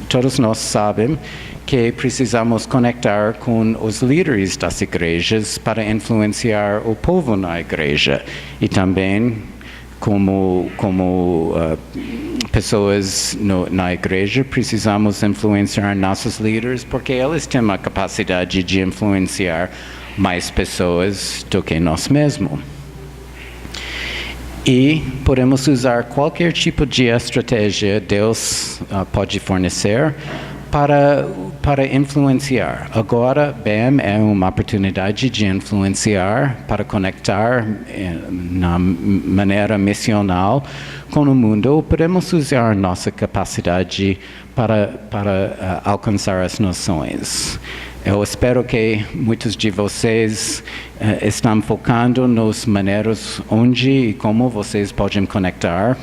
Todos nós sabemos que precisamos conectar com os líderes das igrejas para influenciar o povo na igreja. E também como pessoas na igreja, precisamos influenciar nossos líderes, porque eles têm a capacidade de influenciar mais pessoas do que nós mesmos. E podemos usar qualquer tipo de estratégia Deus pode fornecer para influenciar. Agora, BAM é uma oportunidade de influenciar, para conectar na maneira missional com o mundo. Podemos usar nossa capacidade para alcançar as nações. Eu espero que muitos de vocês estão focando nas maneiras onde e como vocês podem conectar,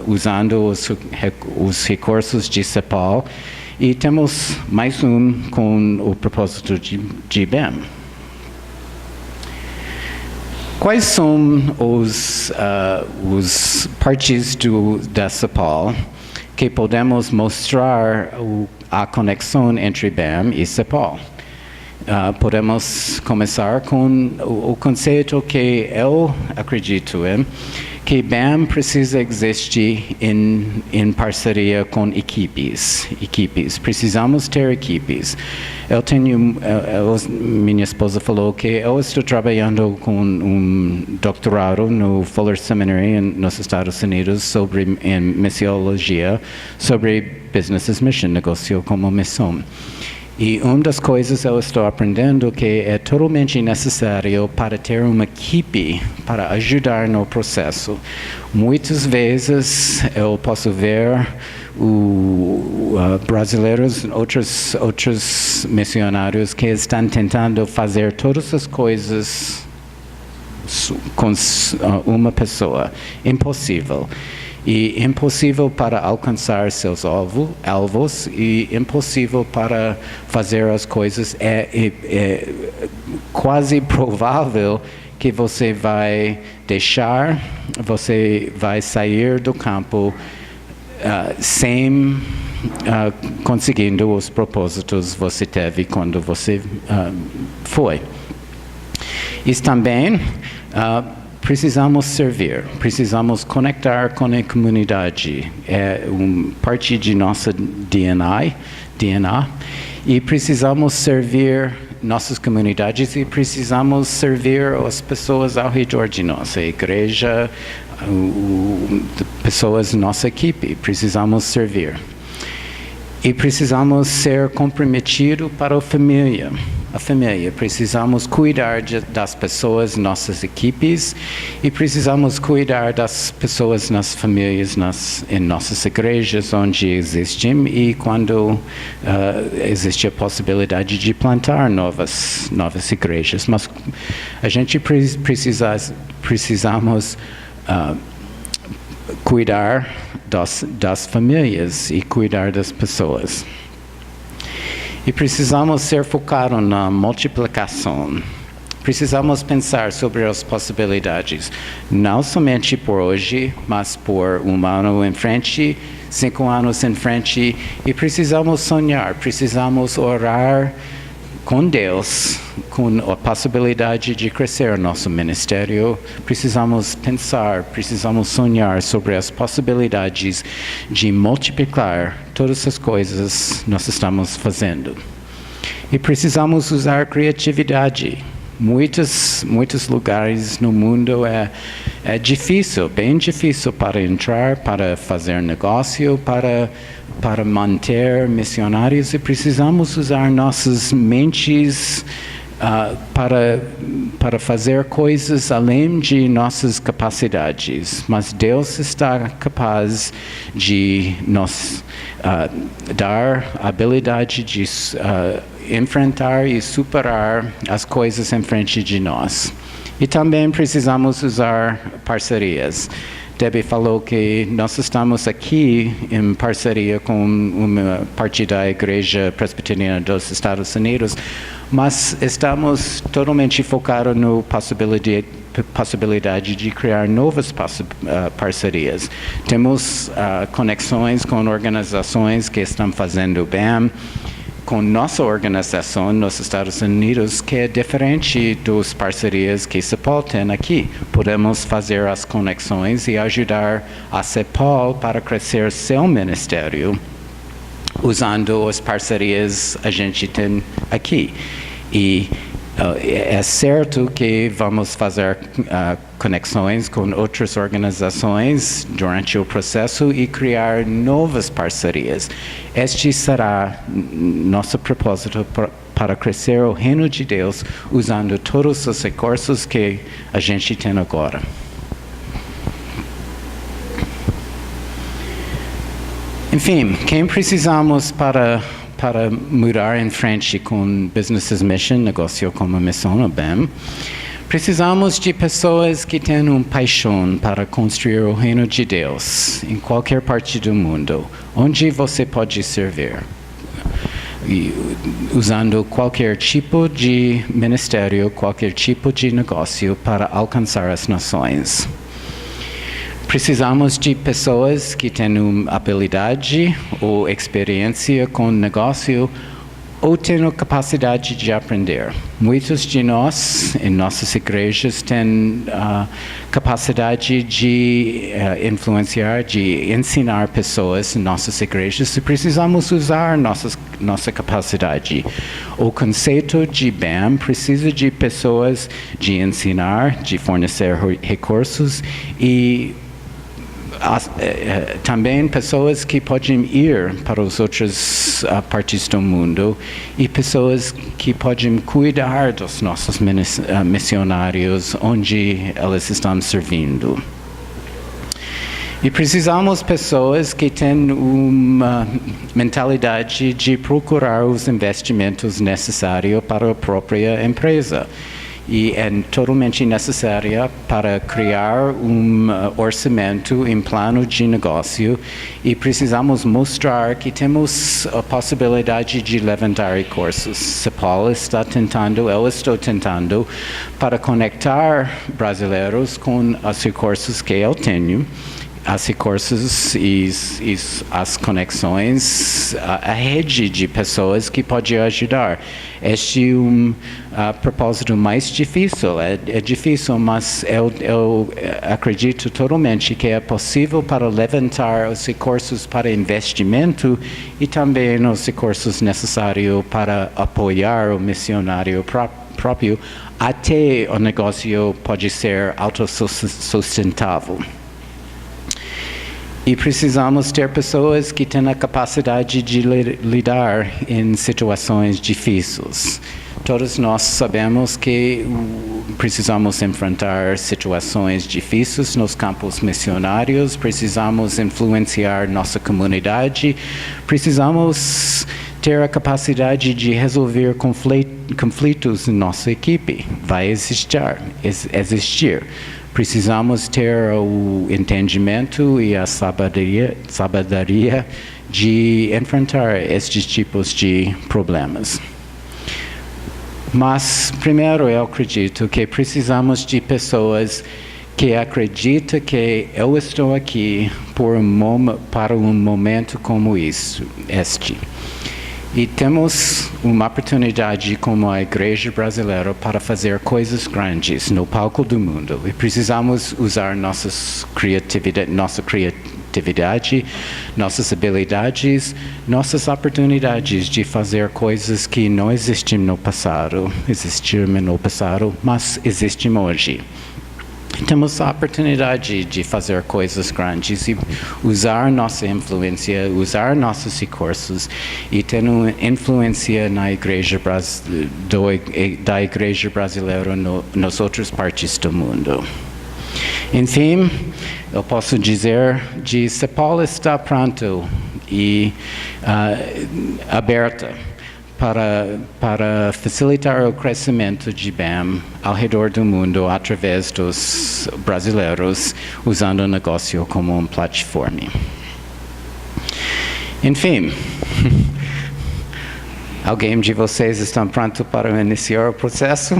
usando os recursos de CEPAL. E temos mais com o propósito de BEM. Quais são os partes da CEPAL que podemos mostrar a conexão entre BEM e CEPAL? Podemos começar com o conceito que eu acredito em, que BEM precisa existir em parceria com equipes. Precisamos ter equipes. Minha esposa falou que eu estou trabalhando com doutorado no Fuller Seminary nos Estados Unidos em missiologia, sobre Business as Mission, negócio como missão. E uma das coisas eu estou aprendendo que é totalmente necessário para ter uma equipe para ajudar no processo. Muitas vezes eu posso ver brasileiros, outros missionários que estão tentando fazer todas as coisas com uma pessoa. Impossível. E impossível para alcançar seus alvos e impossível para fazer as coisas. É quase provável que você vai sair do campo sem conseguindo os propósitos que você teve quando você foi. E também precisamos servir, precisamos conectar com a comunidade. É parte de nossa DNA, e precisamos servir nossas comunidades e precisamos servir as pessoas ao redor de nossa igreja, pessoas da nossa equipe. Precisamos servir. E precisamos ser comprometidos para a família. Precisamos cuidar das pessoas, nossas equipes, e precisamos cuidar das pessoas nas famílias, em nossas igrejas onde existem, e quando existe a possibilidade de plantar novas igrejas. Mas a gente precisamos cuidar das famílias e cuidar das pessoas. E precisamos ser focados na multiplicação. Precisamos pensar sobre as possibilidades, não somente por hoje, mas por 1 ano em frente, 5 anos em frente. E precisamos sonhar, precisamos orar com Deus, com a possibilidade de crescer nosso ministério. Precisamos pensar, precisamos sonhar sobre as possibilidades de multiplicar todas as coisas que nós estamos fazendo. E precisamos usar criatividade. Muitos lugares no mundo é difícil, bem difícil para entrar, para fazer negócio, para manter missionários, e precisamos usar nossas mentes para fazer coisas além de nossas capacidades. Mas Deus está capaz de nos dar a habilidade de enfrentar e superar as coisas em frente de nós. E também precisamos usar parcerias. Debbie falou que nós estamos aqui em parceria com uma parte da Igreja Presbiteriana dos Estados Unidos, mas estamos totalmente focados na possibilidade de criar novas parcerias. Temos conexões com organizações que estão fazendo bem, com nossa organização nos Estados Unidos, que é diferente das parcerias que CEPAL tem aqui. Podemos fazer as conexões e ajudar a CEPAL para crescer seu ministério, usando as parcerias que a gente tem aqui. E é certo que vamos fazer conexões com outras organizações durante o processo e criar novas parcerias. Este será nosso propósito para crescer o reino de Deus, usando todos os recursos que a gente tem agora. Enfim, quem precisamos para para mudar em frente com Business Mission, negócio como missão, bem. Precisamos de pessoas que têm uma paixão para construir o reino de Deus em qualquer parte do mundo, onde você pode servir, e, usando qualquer tipo de ministério, qualquer tipo de negócio para alcançar as nações. Precisamos de pessoas que têm uma habilidade ou experiência com negócio ou têm capacidade de aprender. Muitos de nós, em nossas igrejas, têm capacidade de influenciar, de ensinar pessoas em nossas igrejas e precisamos usar nossa capacidade. O conceito de BAM precisa de pessoas de ensinar, de fornecer recursos e também pessoas que podem ir para as outras partes do mundo e pessoas que podem cuidar dos nossos missionários onde eles estão servindo. E precisamos de pessoas que têm uma mentalidade de procurar os investimentos necessários para a própria empresa. E é totalmente necessária para criar um orçamento em plano de negócio e precisamos mostrar que temos a possibilidade de levantar recursos. Se Paulo está tentando, eu estou tentando, para conectar brasileiros com os recursos que eu tenho, as recursos e as conexões, a rede de pessoas que pode ajudar. Este é um propósito mais difícil, é difícil, mas eu acredito totalmente que é possível para levantar os recursos para investimento e também os recursos necessários para apoiar o missionário próprio, até o negócio pode ser autossustentável. E precisamos ter pessoas que têm a capacidade de lidar em situações difíceis. Todos nós sabemos que precisamos enfrentar situações difíceis nos campos missionários, precisamos influenciar nossa comunidade, precisamos ter a capacidade de resolver conflitos em nossa equipe. Vai existir. Precisamos ter o entendimento e a sabedoria de enfrentar estes tipos de problemas. Mas, primeiro, eu acredito que precisamos de pessoas que acreditam que eu estou aqui para um momento como este. E temos uma oportunidade como a Igreja Brasileira para fazer coisas grandes no palco do mundo. E precisamos usar nossa criatividade, nossas habilidades, nossas oportunidades de fazer coisas que não existiam no passado, mas existem hoje. Temos a oportunidade de fazer coisas grandes e usar nossa influência, usar nossos recursos e ter uma influência na igreja da Igreja Brasileira nas outras partes do mundo. Enfim, eu posso dizer que se Paulo está pronto e aberta para facilitar o crescimento de BAM ao redor do mundo através dos brasileiros, usando o negócio como uma plataforma. Enfim, alguém de vocês está pronto para iniciar o processo?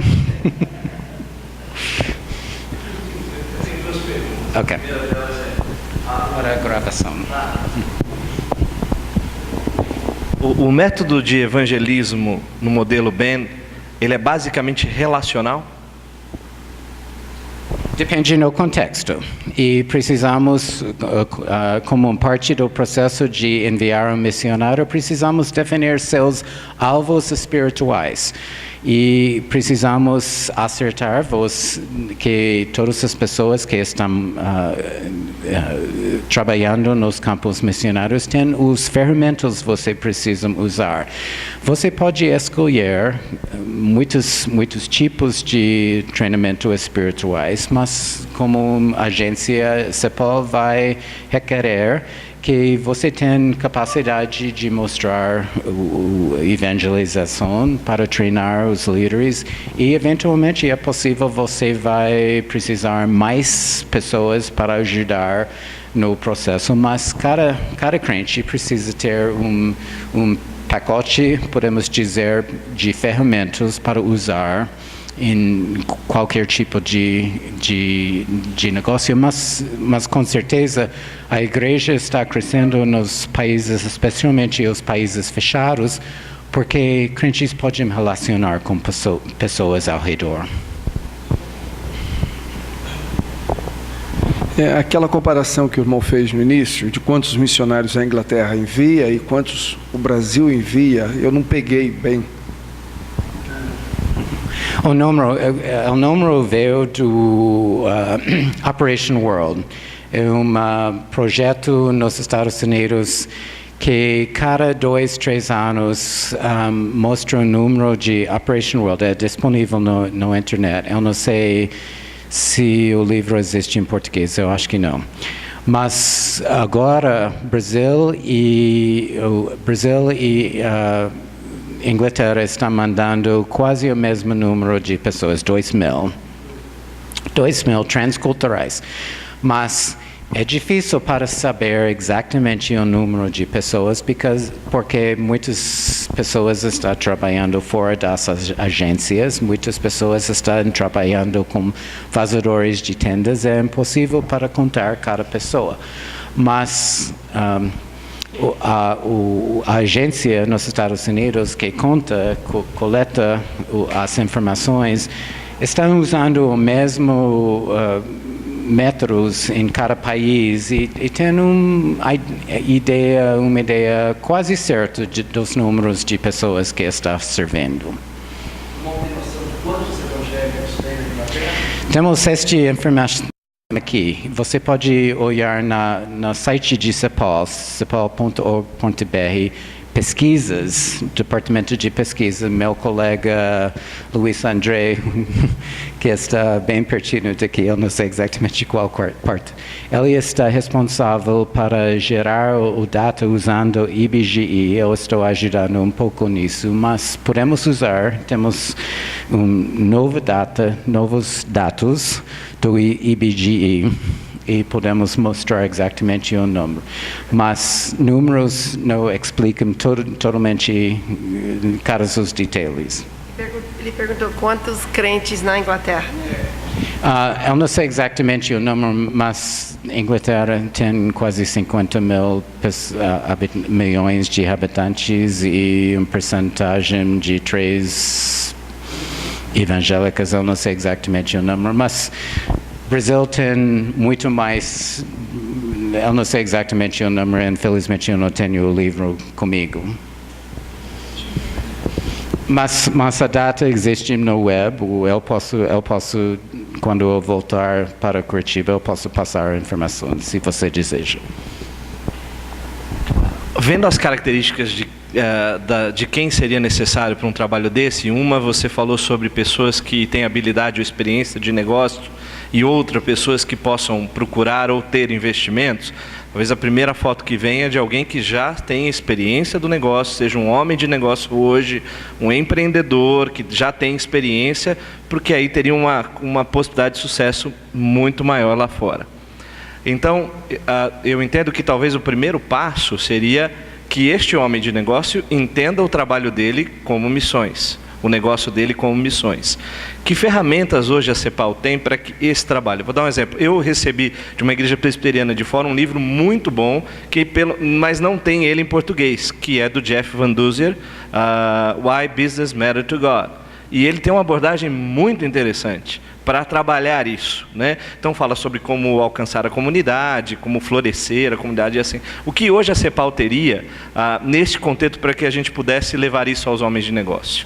Ok. Para a gravação. O método de evangelismo no modelo BAM, ele é basicamente relacional? Depende do contexto. E precisamos, como parte do processo de enviar um missionário, precisamos definir seus alvos espirituais. E precisamos acertar que todas as pessoas que estão trabalhando nos campos missionários têm os ferramentas que você precisa usar. Você pode escolher muitos tipos de treinamento espirituais, mas como agência, CEPAL vai requerer que você tem capacidade de mostrar a evangelização para treinar os líderes e, eventualmente, é possível você vai precisar mais pessoas para ajudar no processo, mas cada crente precisa ter um pacote, podemos dizer, de ferramentas para usar em qualquer tipo de negócio, mas com certeza a igreja está crescendo nos países, especialmente os países fechados, porque crentes podem relacionar com pessoas ao redor. Aquela comparação que o irmão fez no início, de quantos missionários a Inglaterra envia e quantos o Brasil envia, eu não peguei bem. O número veio do Operation World. É um projeto nos Estados Unidos que cada 2, 3 anos mostra o número de Operation World. É disponível no internet. Eu não sei se o livro existe em português, eu acho que não. Mas agora Brasil e Inglaterra está mandando quase o mesmo número de pessoas, 2.000 transculturais. Mas é difícil para saber exatamente o número de pessoas, porque muitas pessoas estão trabalhando fora das agências, muitas pessoas estão trabalhando com fazedores de tendas, é impossível para contar cada pessoa. Mas a agência nos Estados Unidos que coleta as informações estão usando o mesmo métodos em cada país e tem uma ideia quase certa dos números de pessoas que está servindo. Temos esta informação aqui. Você pode olhar no site de CEPAL, cepal.org.br, pesquisas, departamento de pesquisa. Meu colega Luiz André, que está bem pertinho daqui, eu não sei exatamente qual parte, ele está responsável para gerar o data usando IBGE. Eu estou ajudando um pouco nisso, mas podemos usar, temos novos dados do IBGE e podemos mostrar exatamente o número. Mas números não explicam totalmente cada os detalhes. Ele perguntou quantos crentes na Inglaterra. Eu não sei exatamente o número, mas a Inglaterra tem quase 50 milhões de habitantes e uma percentagem de 3 evangélicas. Eu não sei exatamente o número, mas Brasil tem muito mais. Eu não sei exatamente o número, infelizmente eu não tenho o livro comigo. Mas a data existe no web. Eu posso, quando eu voltar para Curitiba, eu posso passar informações, se você deseja. Vendo as características de quem seria necessário para um trabalho desse, uma você falou sobre pessoas que têm habilidade ou experiência de negócio, e outra, pessoas que possam procurar ou ter investimentos. Talvez a primeira foto que vem é de alguém que já tem experiência do negócio, seja um homem de negócio hoje, um empreendedor que já tem experiência, porque aí teria uma possibilidade de sucesso muito maior lá fora. Então, eu entendo que talvez o primeiro passo seria que este homem de negócio entenda o trabalho dele como missões, o negócio dele como missões. Que ferramentas hoje a CEPAL tem para esse trabalho? Vou dar um exemplo. Eu recebi de uma igreja presbiteriana de fora um livro muito bom, mas não tem ele em português, que é do Jeff Van Duzer, Why Business Matters to God. E ele tem uma abordagem muito interessante para trabalhar isso, né? Então fala sobre como alcançar a comunidade, como florescer a comunidade e assim. O que hoje a CEPAL teria neste contexto para que a gente pudesse levar isso aos homens de negócio?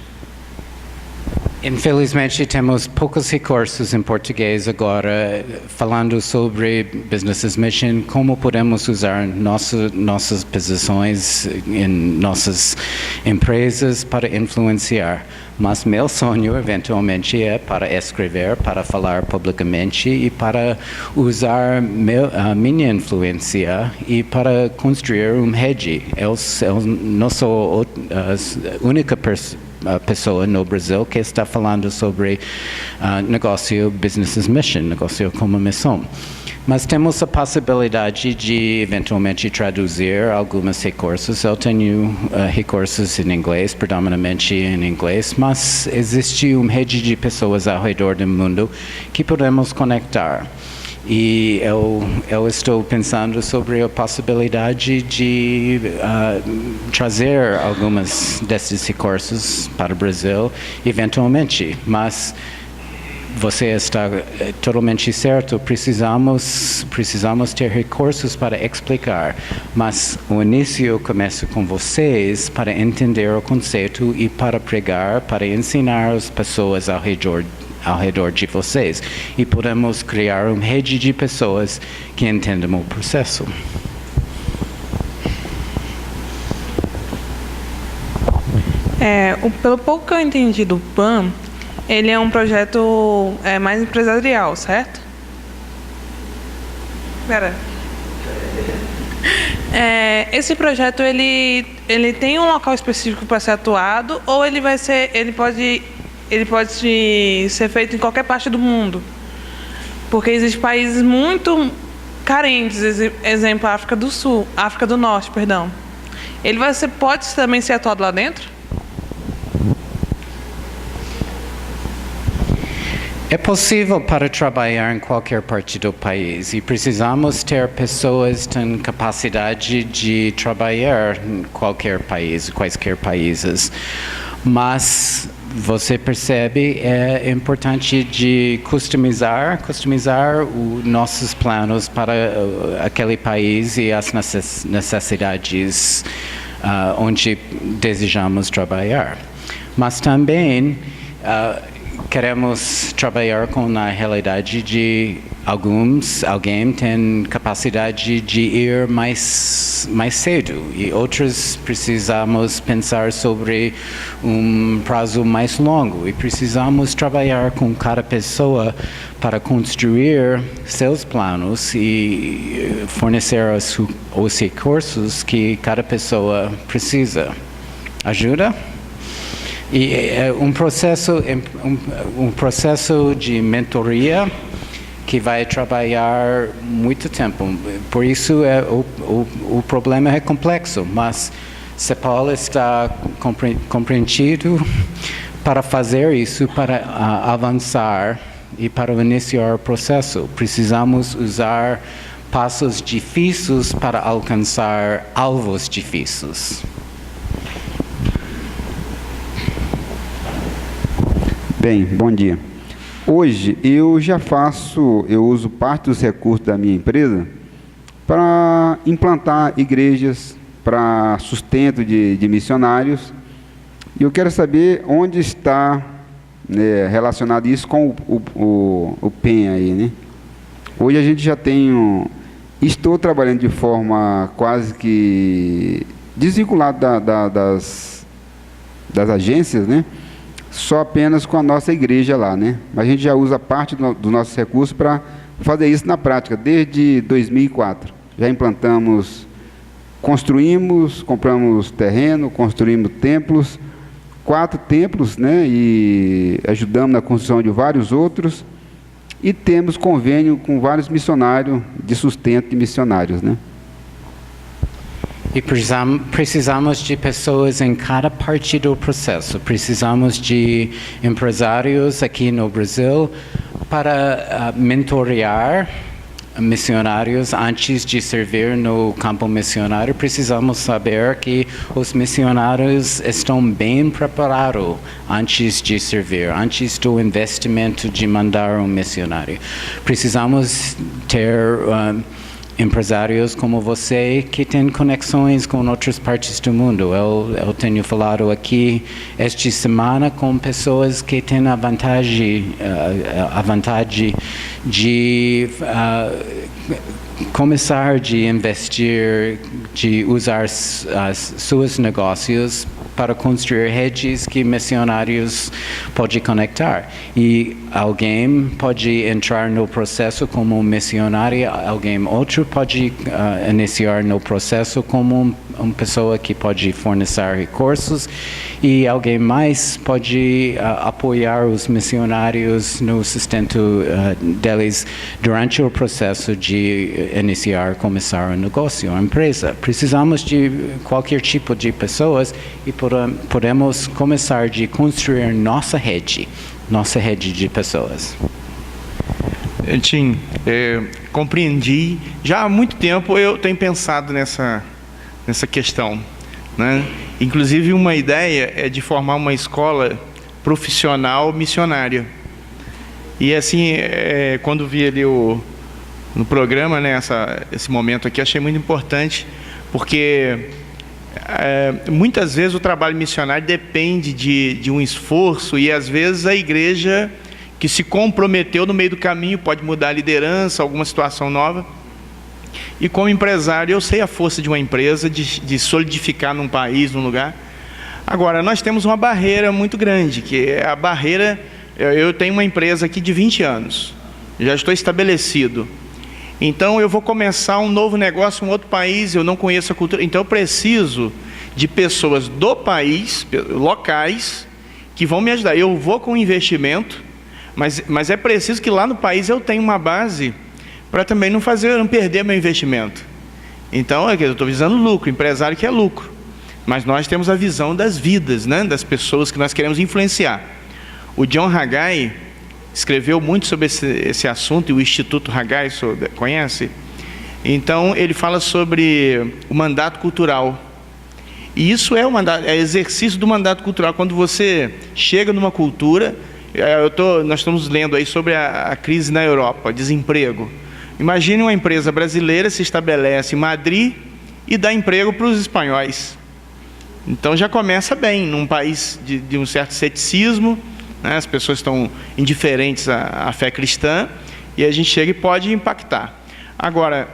Infelizmente, temos poucos recursos em português agora, falando sobre Business Mission, como podemos usar nossas posições em nossas empresas para influenciar. Mas meu sonho, eventualmente, é para escrever, para falar publicamente e para usar a minha influência e para construir rede. Eu não sou a única pessoa no Brasil que está falando sobre negócio Business Mission, negócio como missão. Mas temos a possibilidade de, eventualmente, traduzir alguns recursos. Eu tenho recursos em inglês, predominantemente em inglês, mas existe uma rede de pessoas ao redor do mundo que podemos conectar. E eu estou pensando sobre a possibilidade de trazer algumas desses recursos para o Brasil, eventualmente, mas você está totalmente certo, precisamos ter recursos para explicar, mas o início eu começo com vocês para entender o conceito e para pregar, para ensinar as pessoas ao redor de vocês. E podemos criar uma rede de pessoas que entendam o processo. Pelo pouco que eu entendi do PAN, ele é um projeto mais empresarial, certo? Esse projeto ele tem um local específico para ser atuado ou ele pode ser feito em qualquer parte do mundo? Porque existem países muito carentes, exemplo, África do Norte, perdão. Ele pode também ser atuado lá dentro? É possível para trabalhar em qualquer parte do país e precisamos ter pessoas que têm capacidade de trabalhar em qualquer país, quaisquer países. Mas você percebe, é importante de customizar os nossos planos para aquele país e as necessidades onde desejamos trabalhar. Mas também queremos trabalhar com a realidade de alguém tem capacidade de ir mais cedo e outros precisamos pensar sobre um prazo mais longo e precisamos trabalhar com cada pessoa para construir seus planos e fornecer os recursos que cada pessoa precisa. Ajuda? E é um processo de mentoria que vai trabalhar muito tempo. Por isso o problema é complexo, mas CEPOL está compreendido para fazer isso, para avançar e para iniciar o processo. Precisamos usar passos difíceis para alcançar alvos difíceis. Bem, bom dia. Hoje eu uso parte dos recursos da minha empresa para implantar igrejas, para sustento de missionários. E eu quero saber onde está relacionado isso com o PEN aí, né? Hoje a gente já tem estou trabalhando de forma quase que desvinculada das agências, né? Só apenas com a nossa igreja lá, né? Mas a gente já usa parte dos nossos recursos para fazer isso na prática, desde 2004. Já implantamos, compramos terreno, construímos templos, 4 templos, né? E ajudamos na construção de vários outros. E temos convênio com vários missionários, de sustento de missionários, né? E precisamos de pessoas em cada parte do processo. Precisamos de empresários aqui no Brasil para mentorear missionários antes de servir no campo missionário. Precisamos saber que os missionários estão bem preparados antes de servir, antes do investimento de mandar um missionário. Precisamos ter empresários como você que têm conexões com outras partes do mundo. Eu tenho falado aqui esta semana com pessoas que têm a vantagem de começar de investir, de usar seus negócios para construir redes que missionários podem conectar. E alguém pode entrar no processo como missionário, alguém outro pode iniciar no processo como uma pessoa que pode fornecer recursos, e alguém mais pode apoiar os missionários no sustento deles durante o processo de iniciar, começar um negócio, uma empresa. Precisamos de qualquer tipo de pessoas e podemos começar de construir nossa rede de pessoas. Tim, compreendi. Já há muito tempo eu tenho pensado nessa questão, né? Inclusive, uma ideia é de formar uma escola profissional missionária. E assim, quando vi ali no programa, né, esse momento aqui, achei muito importante, porque muitas vezes o trabalho missionário depende de um esforço, e às vezes a igreja que se comprometeu no meio do caminho pode mudar a liderança, alguma situação nova. E como empresário, eu sei a força de uma empresa de solidificar num país, num lugar. Agora, nós temos uma barreira muito grande, que é a barreira... Eu tenho uma empresa aqui de 20 anos, já estou estabelecido. Então, eu vou começar um novo negócio em um outro país, eu não conheço a cultura. Então, eu preciso de pessoas do país, locais, que vão me ajudar. Eu vou com investimento, mas é preciso que lá no país eu tenha uma base para também não perder meu investimento. Então, eu estou visando lucro, empresário que é lucro. Mas nós temos a visão das vidas, né, das pessoas que nós queremos influenciar. O John Haggai escreveu muito sobre esse assunto, e o Instituto Haggai, conhece? Então, ele fala sobre o mandato cultural. E isso é exercício do mandato cultural. Quando você chega numa cultura... nós estamos lendo aí sobre a crise na Europa, desemprego. Imagine uma empresa brasileira se estabelece em Madrid e dá emprego para os espanhóis. Então já começa bem, num país de um certo ceticismo, né? As pessoas estão indiferentes à fé cristã, e a gente chega e pode impactar. Agora,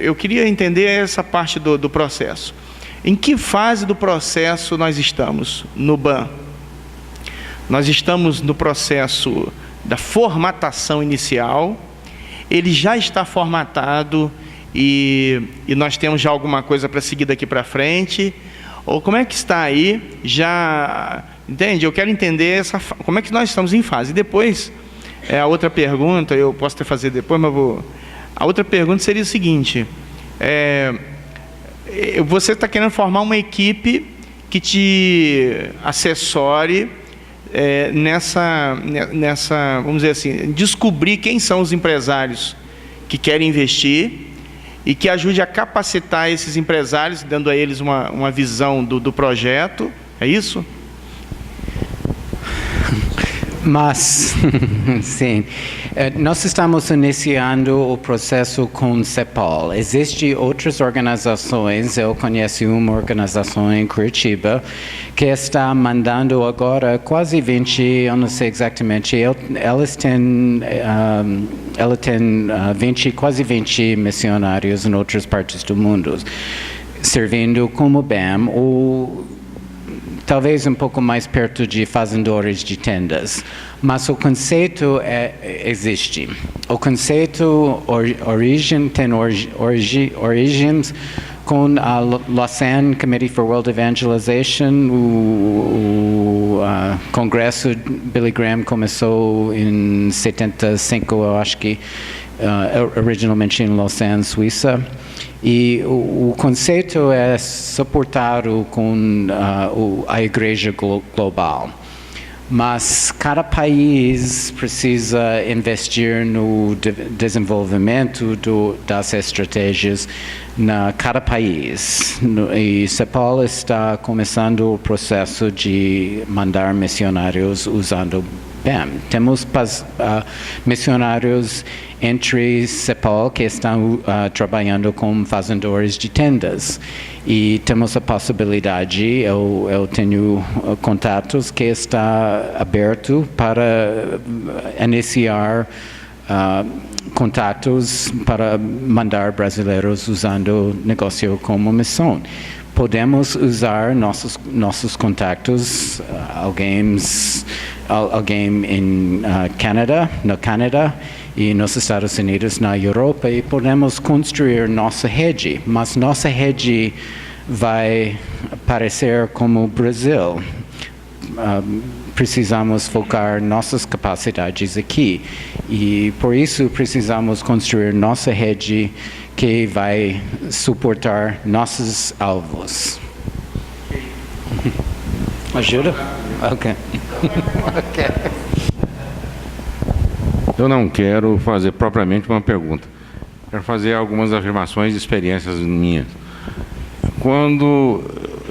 eu queria entender essa parte do processo. Em que fase do processo nós estamos no BAN? Nós estamos no processo da formatação inicial, ele já está formatado e nós temos já alguma coisa para seguir daqui para frente? Ou como é que está aí? Já, entende? Eu quero entender como é que nós estamos em fase. E depois, a outra pergunta, eu posso até fazer depois, mas a outra pergunta seria o seguinte, você está querendo formar uma equipe que te assessore nessa, vamos dizer assim, descobrir quem são os empresários que querem investir e que ajude a capacitar esses empresários, dando a eles uma visão do projeto. É isso? Mas, sim, nós estamos iniciando o processo com CEPOL. Existem outras organizações, eu conheço uma organização em Curitiba, que está mandando agora quase 20, eu não sei exatamente, ela tem quase 20 missionários em outras partes do mundo, servindo como BAM, talvez um pouco mais perto de fazendores de tendas. Mas o conceito existe. O conceito tem origens com a Lausanne Committee for World Evangelization. O Congresso Billy Graham começou em 75, eu acho que, originalmente em Lausanne, Suíça. E o conceito é suportado com a igreja global. Mas cada país precisa investir no desenvolvimento das estratégias na cada país. E CEPOL está começando o processo de mandar missionários usando bem. Temos missionários entre CEPOL que estão trabalhando com fazendores de tendas. E temos a possibilidade, eu tenho contatos que está aberto para iniciar contatos para mandar brasileiros usando negócio como missão. Podemos usar nossos contatos, alguém em no Canadá e nos Estados Unidos, na Europa, e podemos construir nossa rede, mas nossa rede vai parecer como o Brasil. Precisamos focar nossas capacidades aqui e por isso precisamos construir nossa rede que vai suportar nossos alvos. Ajuda? Ok. Eu não quero fazer propriamente uma pergunta. Quero fazer algumas afirmações e experiências minhas. Quando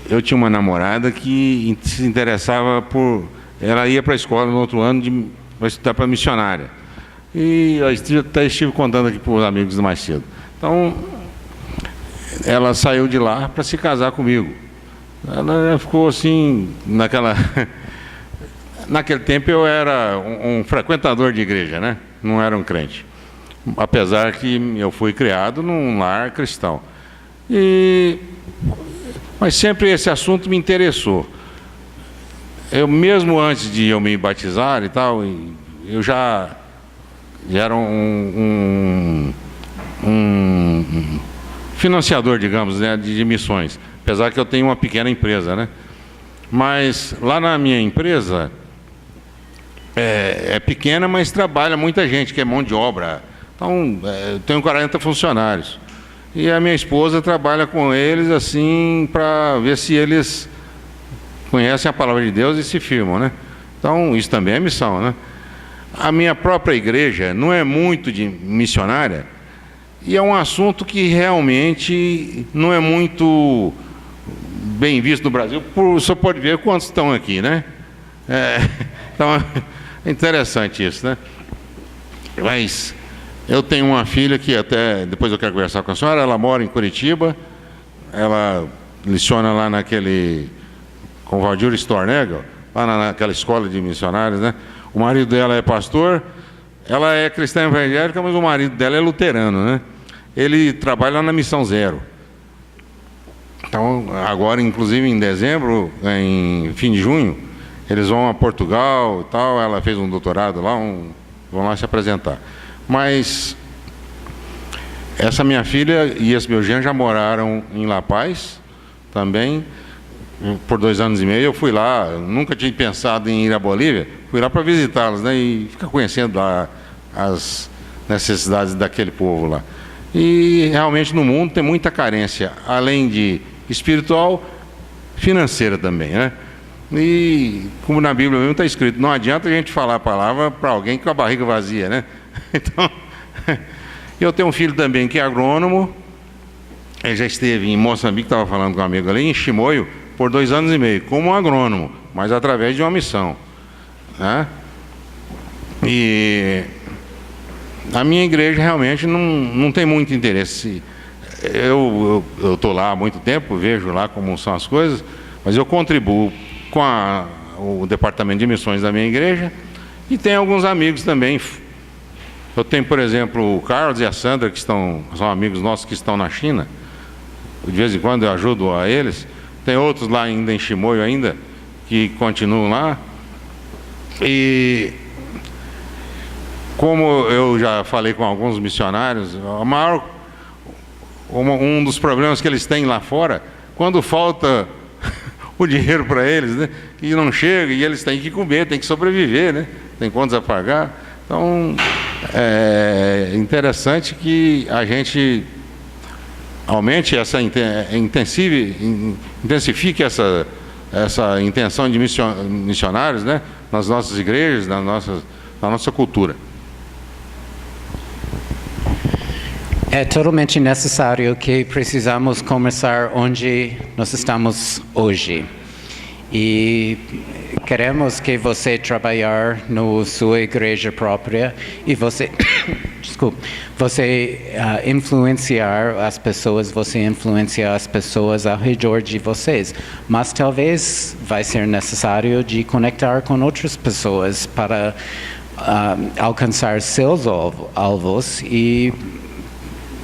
eu tinha uma namorada que se interessava por... Ela ia para a escola no outro ano para estudar para missionária. E eu até estive contando aqui para os amigos mais cedo. Então, ela saiu de lá para se casar comigo. Ela ficou assim, naquele tempo eu era um frequentador de igreja, né? Não era um crente. Apesar que eu fui criado num lar cristão. Mas sempre esse assunto me interessou. Eu mesmo antes de eu me batizar e tal, eu já era um financiador, digamos, né, de missões. Apesar que eu tenho uma pequena empresa, né? Mas lá na minha empresa é pequena, mas trabalha muita gente, que é mão de obra. Então, eu tenho 40 funcionários. E a minha esposa trabalha com eles assim para ver se eles conhecem a palavra de Deus e se firmam, né? Então, isso também é missão, né? A minha própria igreja não é muito de missionária e é um assunto que realmente não é muito bem visto no Brasil. Só pode ver quantos estão aqui, né? Então, é interessante isso, né? Mas eu tenho uma filha que até, depois eu quero conversar com a senhora, ela mora em Curitiba, ela leciona lá com o Valdir Stornegel, lá naquela escola de missionários, né? O marido dela é pastor, ela é cristã evangélica, mas o marido dela é luterano, né? Ele trabalha lá na Missão Zero. Então, agora, inclusive em dezembro, em fim de junho, eles vão a Portugal e tal, ela fez um doutorado lá, vão lá se apresentar. Mas essa minha filha e esse meu genro já moraram em La Paz também, por 2 anos e meio. Eu fui lá, nunca tinha pensado em ir à Bolívia, fui lá para visitá-los, né, e ficar conhecendo as necessidades daquele povo lá. E realmente no mundo tem muita carência, além de espiritual, financeira também, né? E como na Bíblia mesmo está escrito, não adianta a gente falar a palavra para alguém com a barriga vazia, né? Então, eu tenho um filho também que é agrônomo, ele já esteve em Moçambique, estava falando com um amigo ali, em Chimoio, por 2 anos e meio, como agrônomo, mas através de uma missão, né? E a minha igreja realmente não tem muito interesse. Eu estou lá há muito tempo, vejo lá como são as coisas, mas eu contribuo com o departamento de missões da minha igreja e tenho alguns amigos também. Eu tenho, por exemplo, o Carlos e a Sandra, que são amigos nossos que estão na China. De vez em quando eu ajudo a eles. Tem outros lá ainda em Chimoio ainda, que continuam lá. E como eu já falei com alguns missionários, um dos problemas que eles têm lá fora, quando falta o dinheiro para eles, né, e não chega, e eles têm que comer, têm que sobreviver, né, tem contas a pagar. Então, é interessante que a gente aumente intensifique essa intenção de missionários, né, nas nossas igrejas, na nossa cultura. É totalmente necessário que precisamos começar onde nós estamos hoje. E queremos que você trabalhar na sua igreja própria e você, desculpe, você influenciar as pessoas, ao redor de vocês. Mas talvez vai ser necessário de conectar com outras pessoas para alcançar seus alvos e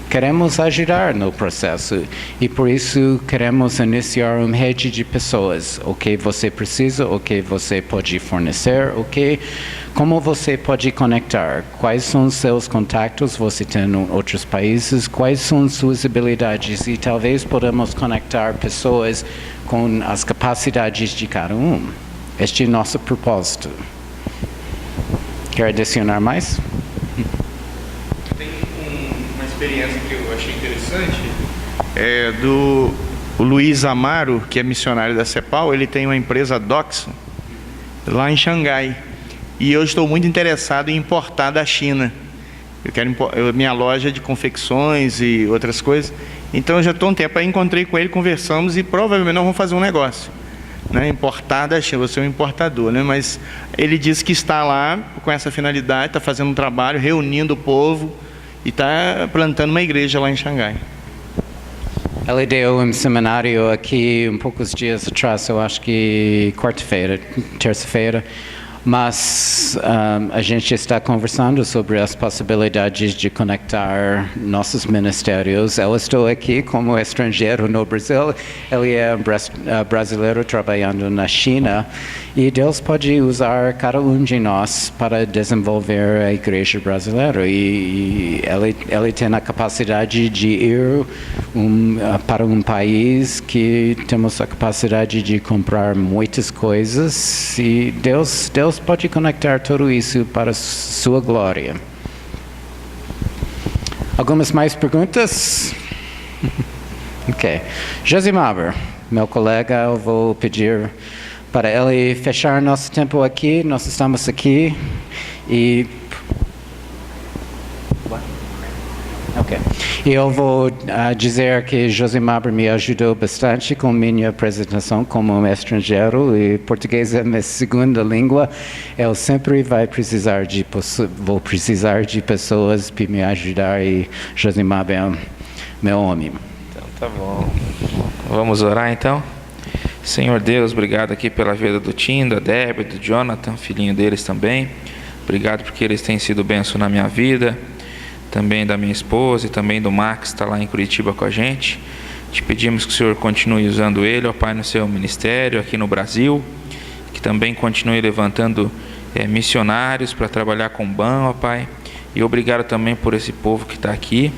queremos ajudar no processo e por isso queremos iniciar uma rede de pessoas. O que você precisa, o que você pode fornecer, como você pode conectar, quais são os seus contatos você tem em outros países, quais são suas habilidades e talvez podemos conectar pessoas com as capacidades de cada um. Este é o nosso propósito. Quer adicionar mais? Uma experiência que eu achei interessante é do Luiz Amaro, que é missionário da CEPAL. Ele tem uma empresa Doxo lá em Xangai e eu estou muito interessado em importar da China. Minha loja de confecções e outras coisas, então eu já estou um tempo aí, encontrei com ele, conversamos e provavelmente nós vamos fazer um negócio, né? Importar da China, você é um importador, né? Mas ele disse que está lá com essa finalidade, está fazendo um trabalho, reunindo o povo e está plantando uma igreja lá em Xangai. Ela deu um seminário aqui poucos dias atrás, eu acho que terça-feira, mas a gente está conversando sobre as possibilidades de conectar nossos ministérios. Eu estou aqui como estrangeiro no Brasil, ele é brasileiro trabalhando na China, e Deus pode usar cada um de nós para desenvolver a igreja brasileira, e ele tem a capacidade de ir para um país que temos a capacidade de comprar muitas coisas, e Deus pode conectar tudo isso para sua glória. Algumas mais perguntas? Ok. Josimar, meu colega, eu vou pedir para ele fechar nosso tempo aqui. Nós estamos aqui e... Ok. E eu vou dizer que Josimar me ajudou bastante com minha apresentação como um estrangeiro, e português é minha segunda língua. Eu sempre vou precisar de pessoas para me ajudar, e Josimar é meu homem. Então tá bom. Vamos orar então? Senhor Deus, obrigado aqui pela vida do Tim, da Débora, do Jonathan, filhinho deles também. Obrigado porque eles têm sido bênção na minha vida, também da minha esposa e também do Max, que está lá em Curitiba com a gente. Te pedimos que o Senhor continue usando ele, ó Pai, no seu ministério aqui no Brasil, que também continue levantando missionários para trabalhar com o BAM, ó Pai. E obrigado também por esse povo que está aqui,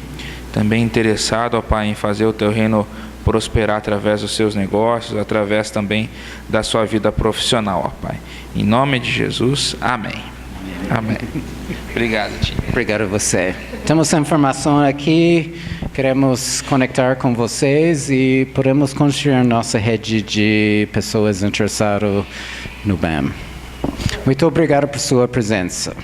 também interessado, ó Pai, em fazer o teu reino prosperar através dos seus negócios, através também da sua vida profissional, ó Pai. Em nome de Jesus, amém. Amém. Obrigado, Tim. Obrigado a você. Temos a informação aqui, queremos conectar com vocês e podemos construir nossa rede de pessoas interessadas no BAM. Muito obrigado por sua presença.